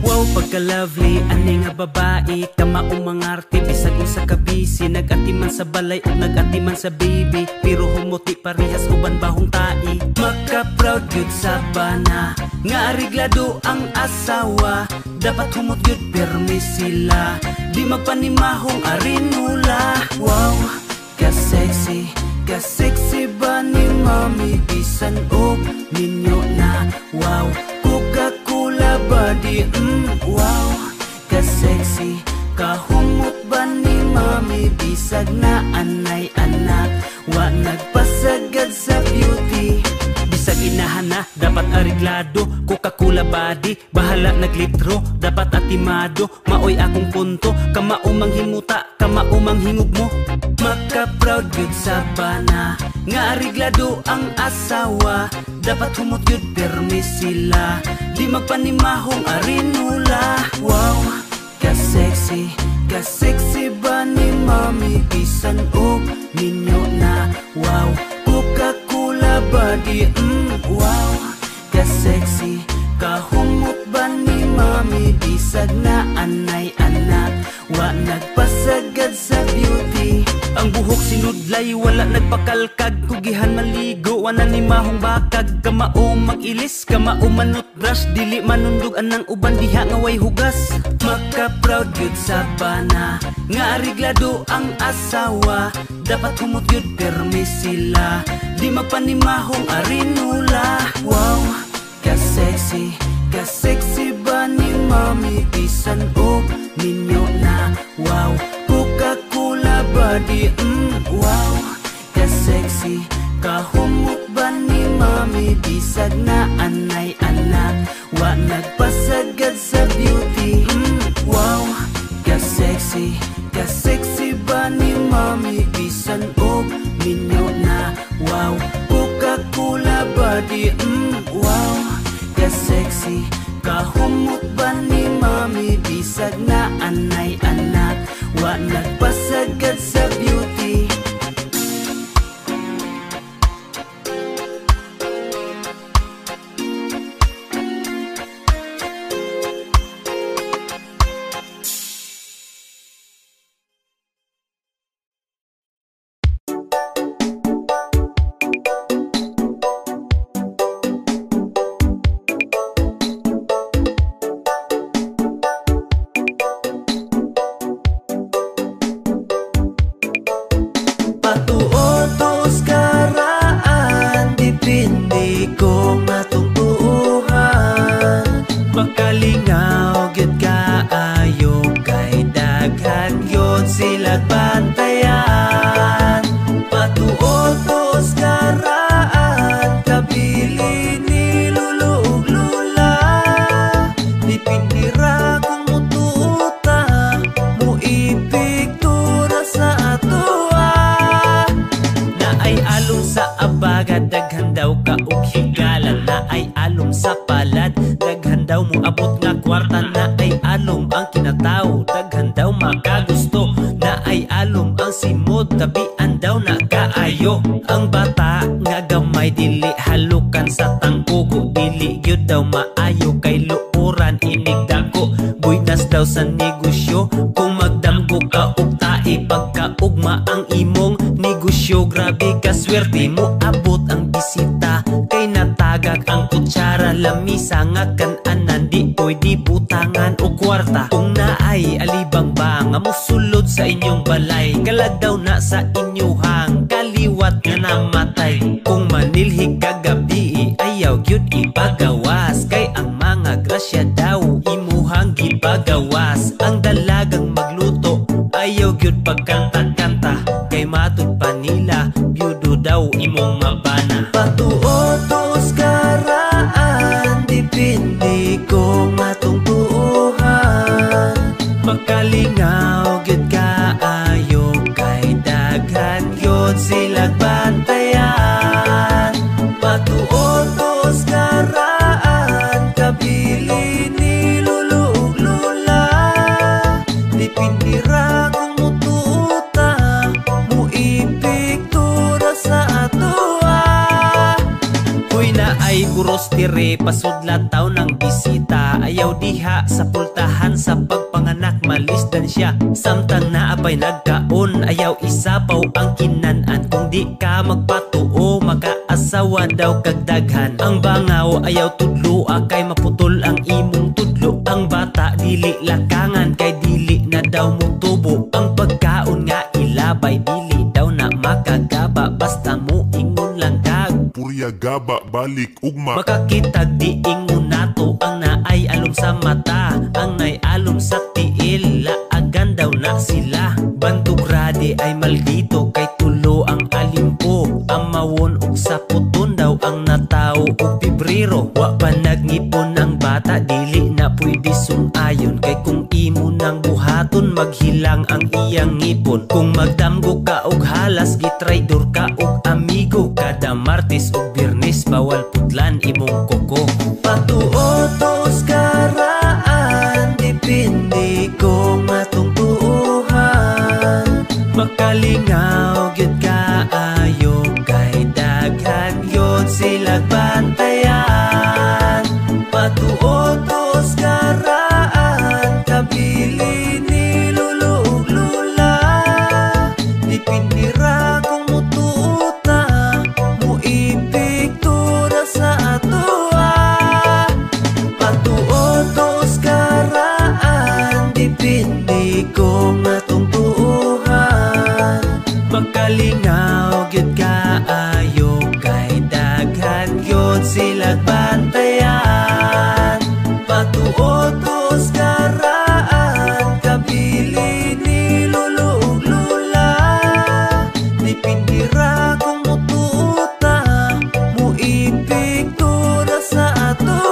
Wow, pagka-lovely, ani nga babae, kamaong mangarte, bisag sa kabisi, nag-atiman sa balay o nag-atiman sa baby, pero humuti parehas uban bahong tai. Maka-proud yun sa bana, nga ariglado ang asawa, dapat humot yun permis sila, di magpanimahong arinula. Wow, ka-sexy, ka-sexy ba ni mami? Bisan og ninyo na wow, Coca-Cola ba di? Wow, ka-sexy, kahumot ba ni mami? Bisag na anay anak, wa nagpasagad sa beauty. Bisag inahan na, dapat ariglado, Coca-Cola body, bahala naglitro, dapat atimado, maoy akong punto, kamaumang himuta, kamaumang hingog mo. Maka-proud yun sa bana, nga ariglado ang asawa, dapat humot yun permis sila, di magpanimahong arinula. Wow, ka-sexy, ka-sexy ba ni mami? Bisan og ka-sexy, kahumot ba ni mami, bisag na anay anak, wa nagpasagad sa beauty. Ang buhok sinudlay, wala nagpakalkag, kugihan maligo, wala ni mahong bakag. Kamao mag-ilis, kamao manut brush, dili manundog anang uban diha nga way hugas. Maka-proud yun sa bana, nga ariglado ang asawa, dapat humot yun permi sila, di magpanimahong arinula. Wow, ka-sexy, ka-sexy ba ni mami, bisan o ninyo na. Wow, Coca-Cola ba di wow, ka-sexy, kahumot ba ni mami, bisag na anay anak, wa nagpasagad sa beauty. Wow, ka-sexy, ka-sexy ba ni mami, bisan o ninyo na. Wow, Coca-Cola ba di wow, ka-sexy, kahumot ba ni mami, bisag na anay anak, wa nagpasagad sa beauty. Patuotos karaan, dipindi kong natungtuhan. Makalingaw gyud kaayo, kay daghan gyud sila bantayan. Patuotos karaan, kabili ni lulo ug lula. Dipindi ra kung mututa, muipigtura sa ato. Ay alom sa abaga, daghan daw ka og higalan. Na ay alom sa palad, daghan daw mo abot nga kwarta. Na ay alom ang kinatao, daghan daw makagusto. Na ay alom ang simod, tabian daw na kaayo. Ang bata nga gamay, dili halukan sa tangkugo. Dili gyud daw maayo, kay luuran inigdako. Buinas daw sa negosyo, kung magdamgo ka og tae, pagkaugma ang imong negosyo. Grabe ka swerte mo, abot ang bisita, kay natagag ang kutsara. Lamisa nga kan-anan, di pwede butangan o kwarta. Kung naay alibang ba nga musulod sa inyong balay, kalag daw na sa inyuhang kaliwat nga namatay. Kung manilhig kagabi, ayaw gyud ipagawas, kay ang mga grasya daw imuhang gipagawas. Ang dalagang magluto, ayaw gyud pagkanta-kanta, kay matud pa nila, byudo daw imong mabana. Patuotos karaan, dipindi kong matungtuhan. Makalingaw gyud kaayo, kay daghan gyud sila bantayan. Patuotos karaan, kabili ni lulo ug lula. Dipindi ra kung mututa, muipigtura sa atoa. Huy na ay guros tire, pasudlat taw ng bisita. Ayaw diha sa pultahan, sa pagpanganak malisdan siya. Samtang naapay nagkaon, ayaw isapaw ang kinanan. Kung di ka magpatuo, makaasawa daw kagdaghan. Ang bangaw ayaw tudlo, kay maputol ang imong tudlo. Ang bata dili lakangan, kay dili na daw mo tubo. Ang pagkaon nga ilabay, dili daw na makagaba, basta mo ingon lang kag purya gaba balik ugma. makakitag di ingon nato. Ang naay alom sa mata, ang naay alom sa tiil, laagan daw na sila. Bantugrade ay maldito, kay tulo ang alimpo. Amawon og sa puton daw ang nataw og Pebrero. Wa pa nagngipon ang bata, dili na pwede sumayon, kay kung imo nang buhaton, maghilang ang iyang ngipon. Kung magdamgo ka og halas, gitraidor ka og amigo. Kada Martes ug Biyernes, bawal putlan imong koko. Patuotos karaan, dipindi kong matungtuhan. Makalingaw gyud kaayo, kay daghan gyud sila bantayan. Dili ko matungtuuhan pagkalingaw gyud kaayo kay daghan gyud sila bantayan patuotos karaan kabilin ni lulo ug lula dipindira kung mututa muipiktura sa atoa.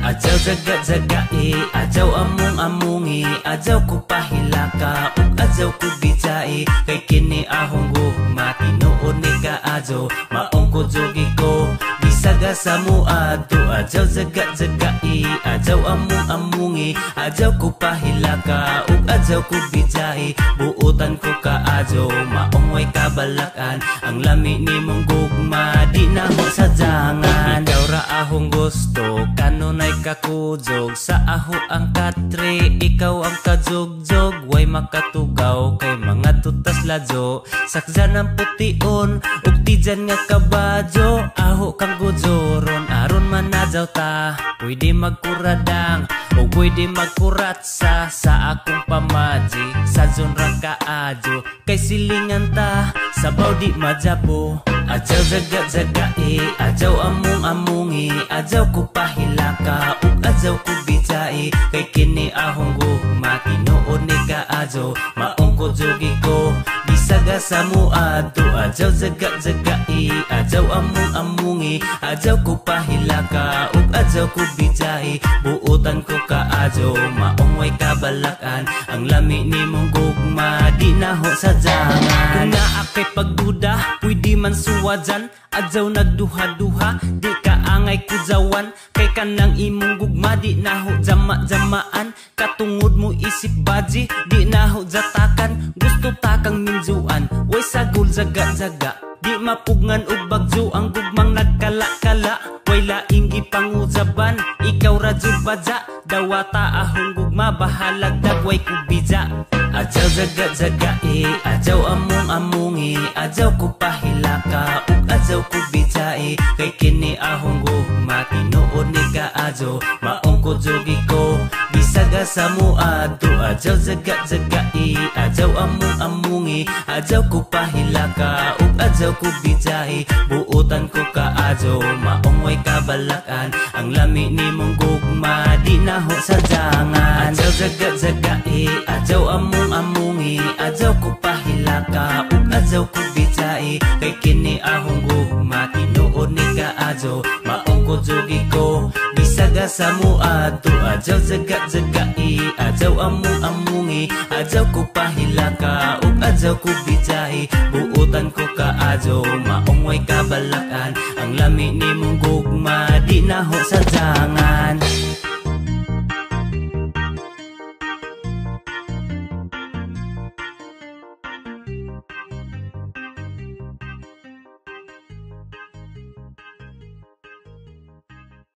Adyaw jaga-jagai, adyaw among-amungi, adyaw ko pahilaka, ug adyaw ko bijai, kay kini ahong gugma, tinuod ni kaadyo, maong ko jogi ko, bisaga sa muadto. Adyaw jaga-jagai, adyaw among-amungi, adyaw ko pahilaka, ug adyaw ko bijai, buutan ko kaadyo, maong way kabalakan, ang lami ni mong gugma, di na mo sadyangan. Ikaw ra ahong gusto, kanunay kakujog sa aho ang katre, ikaw ang kajugjog, way makatugaw kay mga tutas ladyo, sakjan ang pution ug tijan nga kabadyo, aho kang gujoron aron manadyaw ta, pwede magkuradang o pwede magkuratsa sa akong pamaji, sa genre kaadyo kay silingan ta, sabaw di madyapo. Adyaw jaga-jagai, adyaw among-amungi, adyaw ko pahilaka, ug adyaw ko bijai, kay kini ahong gugma, tinuod ni kaadyo, maong ko jogi ko, bisaga sa muadto. Adyaw jaga-jagai, adyaw among-amungi, adyaw ko pahilaka, ug adyaw ko bijai, buutan ko kaadyo, maong way kabalakan, ang lami ni mong gugma, di na ho sadyangan. Kung naa kay pagduda, pwede man suwadyan, adyaw nagduha-duha, di ka angay kuzawan, kay kanang imong gugma, di na ho jama-jamaan, katungod mo isip baji, di na ho jatakan, gusto takang minjuan, way sagol jaga-jaga, di mapugngan og bagyo ang gugmang nagkala-kala, way laing gipangujaban, ikaw ra jud badya, dawata ahong gugma, bahalag dagway kubidya. Adyaw jaga-jagai, adyaw among-amungi, adyaw ko pahilaka, ug adyaw ko bijai, kay kini ahong gugma, tinuod ni kaadyo, maong ko jogi ko, bisaga sa muadto. Adyaw jaga-jagai, adyaw among-amungi, adyaw ko pahilaka, ug adyaw ko bijai, buutan ko kaadyo, maong way kabalakan, ang lami ni mong gugma, di na ho sadyangan. Adyaw jaga-jagai, adyaw among-amungi, adyaw ko pahilaka, ug adyaw ko bijai, kay kini ahong gugma, tinuod ni kaadyo, maong ko jogi ko, bisaga sa muadto. Adyaw jaga-jagai, adyaw among-amungi, adyaw ko pahilaka, ug adyaw ko bijai, buutan ko kaadyo, maong way kabalakan, ang lami ni mong gugma, di na ho sadyangan.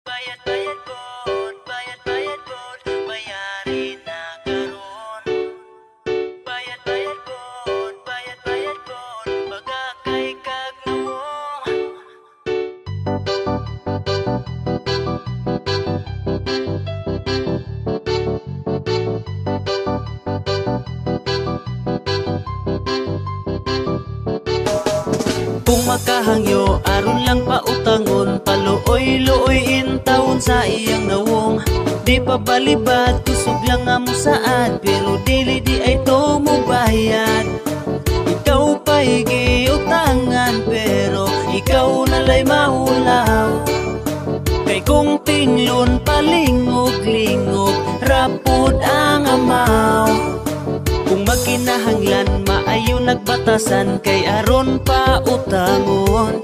Bayad-bayad bon, bayad-bayad bon, bayarin na karon. Bayad-bayad bon, bayad-bayad bon, bagakay kag nawong. Kung makahangyo, aron lang pautangon, paluoy-luoy in taon sa iyang nawong. Di pa balibad, kusog lang nga mo saad, pero dili di ay to mo bayad. Ikaw pa'y giutangan, pero ikaw nalay maulaw. Kay kung tinglon palingog-lingog, rapod ang amaw. Kung magkinahanglan, maayo nagbatasan, kay aron pa utangon.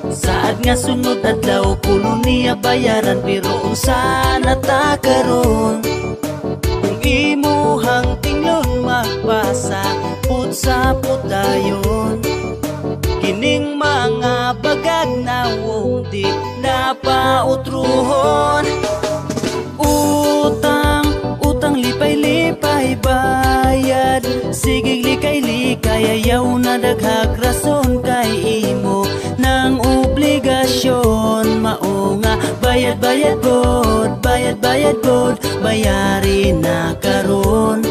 Saad nga sunod adlaw, kuno niya bayaran, pero unsa na ta karon? Kung imuhang tinglon magpasa, pud sa pudayon, kining mga bagag na di napautruhon. Utang lipay-lipay bayad, sigig likay-likay ayaw na daghag rason kay imo ng obligasyon. Mao nga bayad-bayad bod, bayad-bayad bod, bayari na karon.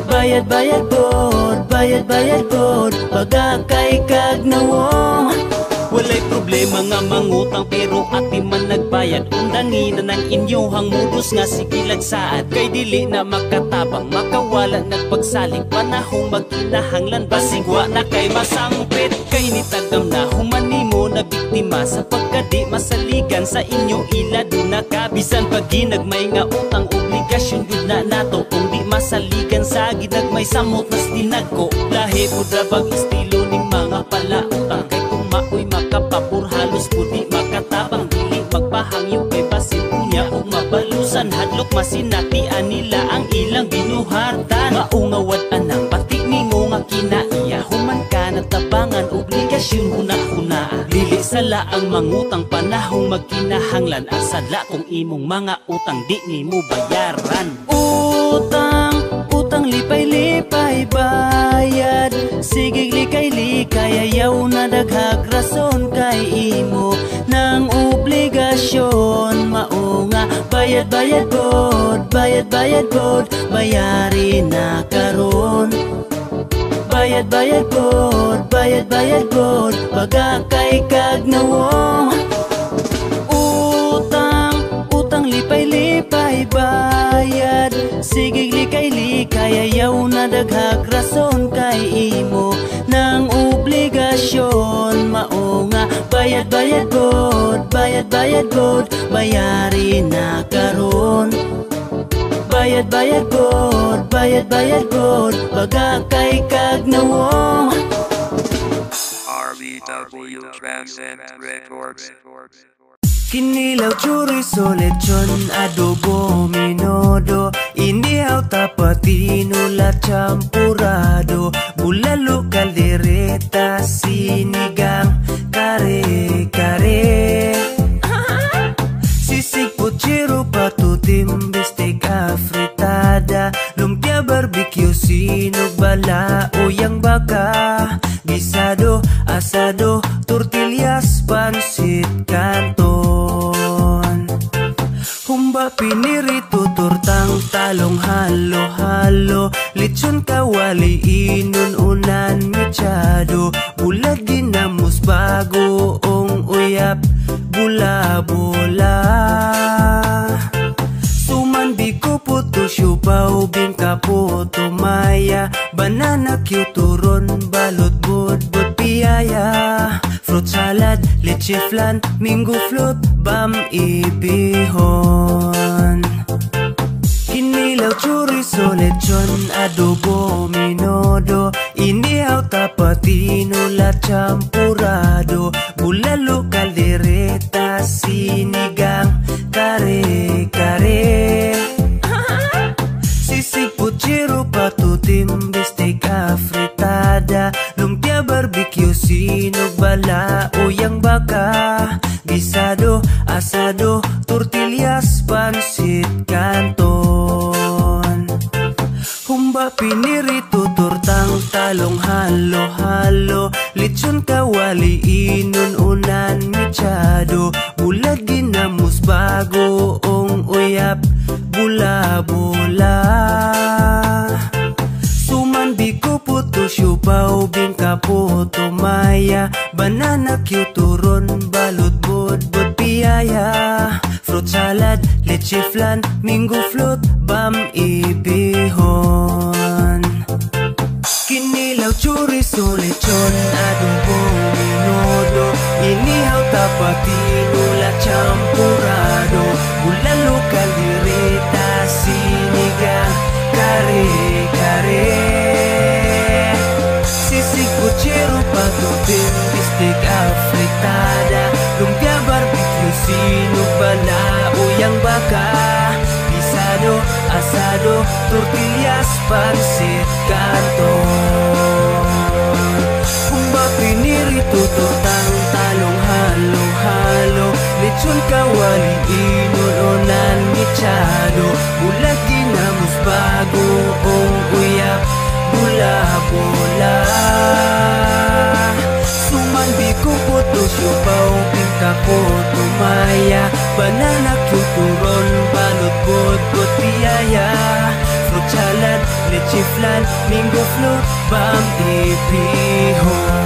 Bayad-bayad bod, bayad-bayad bod, baga kay kagnawong. Walay problema nga mangutang pero ati man nagbayad. Undangin na ng inyohang modus nga sigilag saad. Kay dili na makatabang, makawala nagpagsalig. Panahong magkinahanglan, basigwa na kay masangpit. Kay nitagam na humanimo na biktima sa pagkadi masaligan sa inyo ilad na kabisan. Pag ginagmay nga utang obligasyon yun na nato. Kung di masaligan sa ginagmay samot nas dinagko. Lahi po drabag estilo ning mga palautang. Kay kung maoy makapapur halos pudi makatabang. Dili magpahangyo kay basit niya o mabalusan. Hadlok masinatian nila ang ilang binuhartan. Maungawad anang pati ningo nga kinaiya. Human ka nagtabangan obligasyon huna-huna. Dili sala ang mangutang panahong magkinahanglan. Asala kung imong mga utang di nimo bayaran. Utang lipay-lipay bayad, sigig likay-likay ayaw na daghag rason kay imo ng obligasyon. Mao nga bayad-bayad bod, bayad-bayad bod, bayari na karon. Bayad-bayad bod, bayad-bayad bod, baga kay kagnawong. Utang lipay-lipay bayad, sigig likay-likay ayaw na daghag rason kay imo ng obligasyon. Mao nga bayad-bayad bod, bayad-bayad bod, bayari na karon. Bayad-bayad bod, bayad-bayad bod, baga kay kagnawong. RBW Transcend Records. Kinilaw, chorizo, lechon, adobo, minodo, inihaw, tapatino, la champurado, bulalo, caldereta, sinigang, kare-kare. Sisig, puchero, patutim, bistec, afritada, lumpia, barbecue, sinog, balao, yang baka, gisado, asado, tortillas, pansit, kanton. Humba, pinirito, tortang, talong, halo-halo, lechon, kawali, inun, unan, mechado, bulag, ginamos, bagoong uyap, bula-bula. Suman, biko, puto, siupaw, bingka, puto, maya, banana, cue, turon, balot, budbud, piyaya, fruit salad, leche flan, mango float, bam, ibihon. Kinilaw, chorizo, lechon, adobo, minodo, inihaw, tapatino, la champurado, bulalo, caldereta, sinigang, kare-kare. Sisig, puchero, patutim, bistec, afritada, lumpia, barbecue, sinog, balao, yang baka, gisado, asado, tortillas, pansit, kanton. Humba, pinirito, tortang, talong, halo-halo, lechon, kawali, inun, unan, mechado, bulag, ginamos, bagoong uyap, bula-bula. Suman, biko, puto, siupaw, bingka, puto, maya, banana, cue, turon, balot, budbud, piyaya, fruit salad, leche flan, mango float, bam, ibihon. Kinilaw, chorizo, lechon, adobo, minodo, inihaw, tapatino, la champurado, bulalo, caldereta, sinigang, kare-kare. Sisig, puchero, patutim, bistec, afritada, lumpia, barbecue, sinog, balao, yang baka, gisado, asado, tortillas, pansit, kanton. Humba, pinirito, torta, bagoong uyap, bula-bula. Sumandi ko puto siupaw, bingka ko tumaya, banana cuturon, balot bot biyaya, fruit salad, leche flan, mango float, bam ipihon.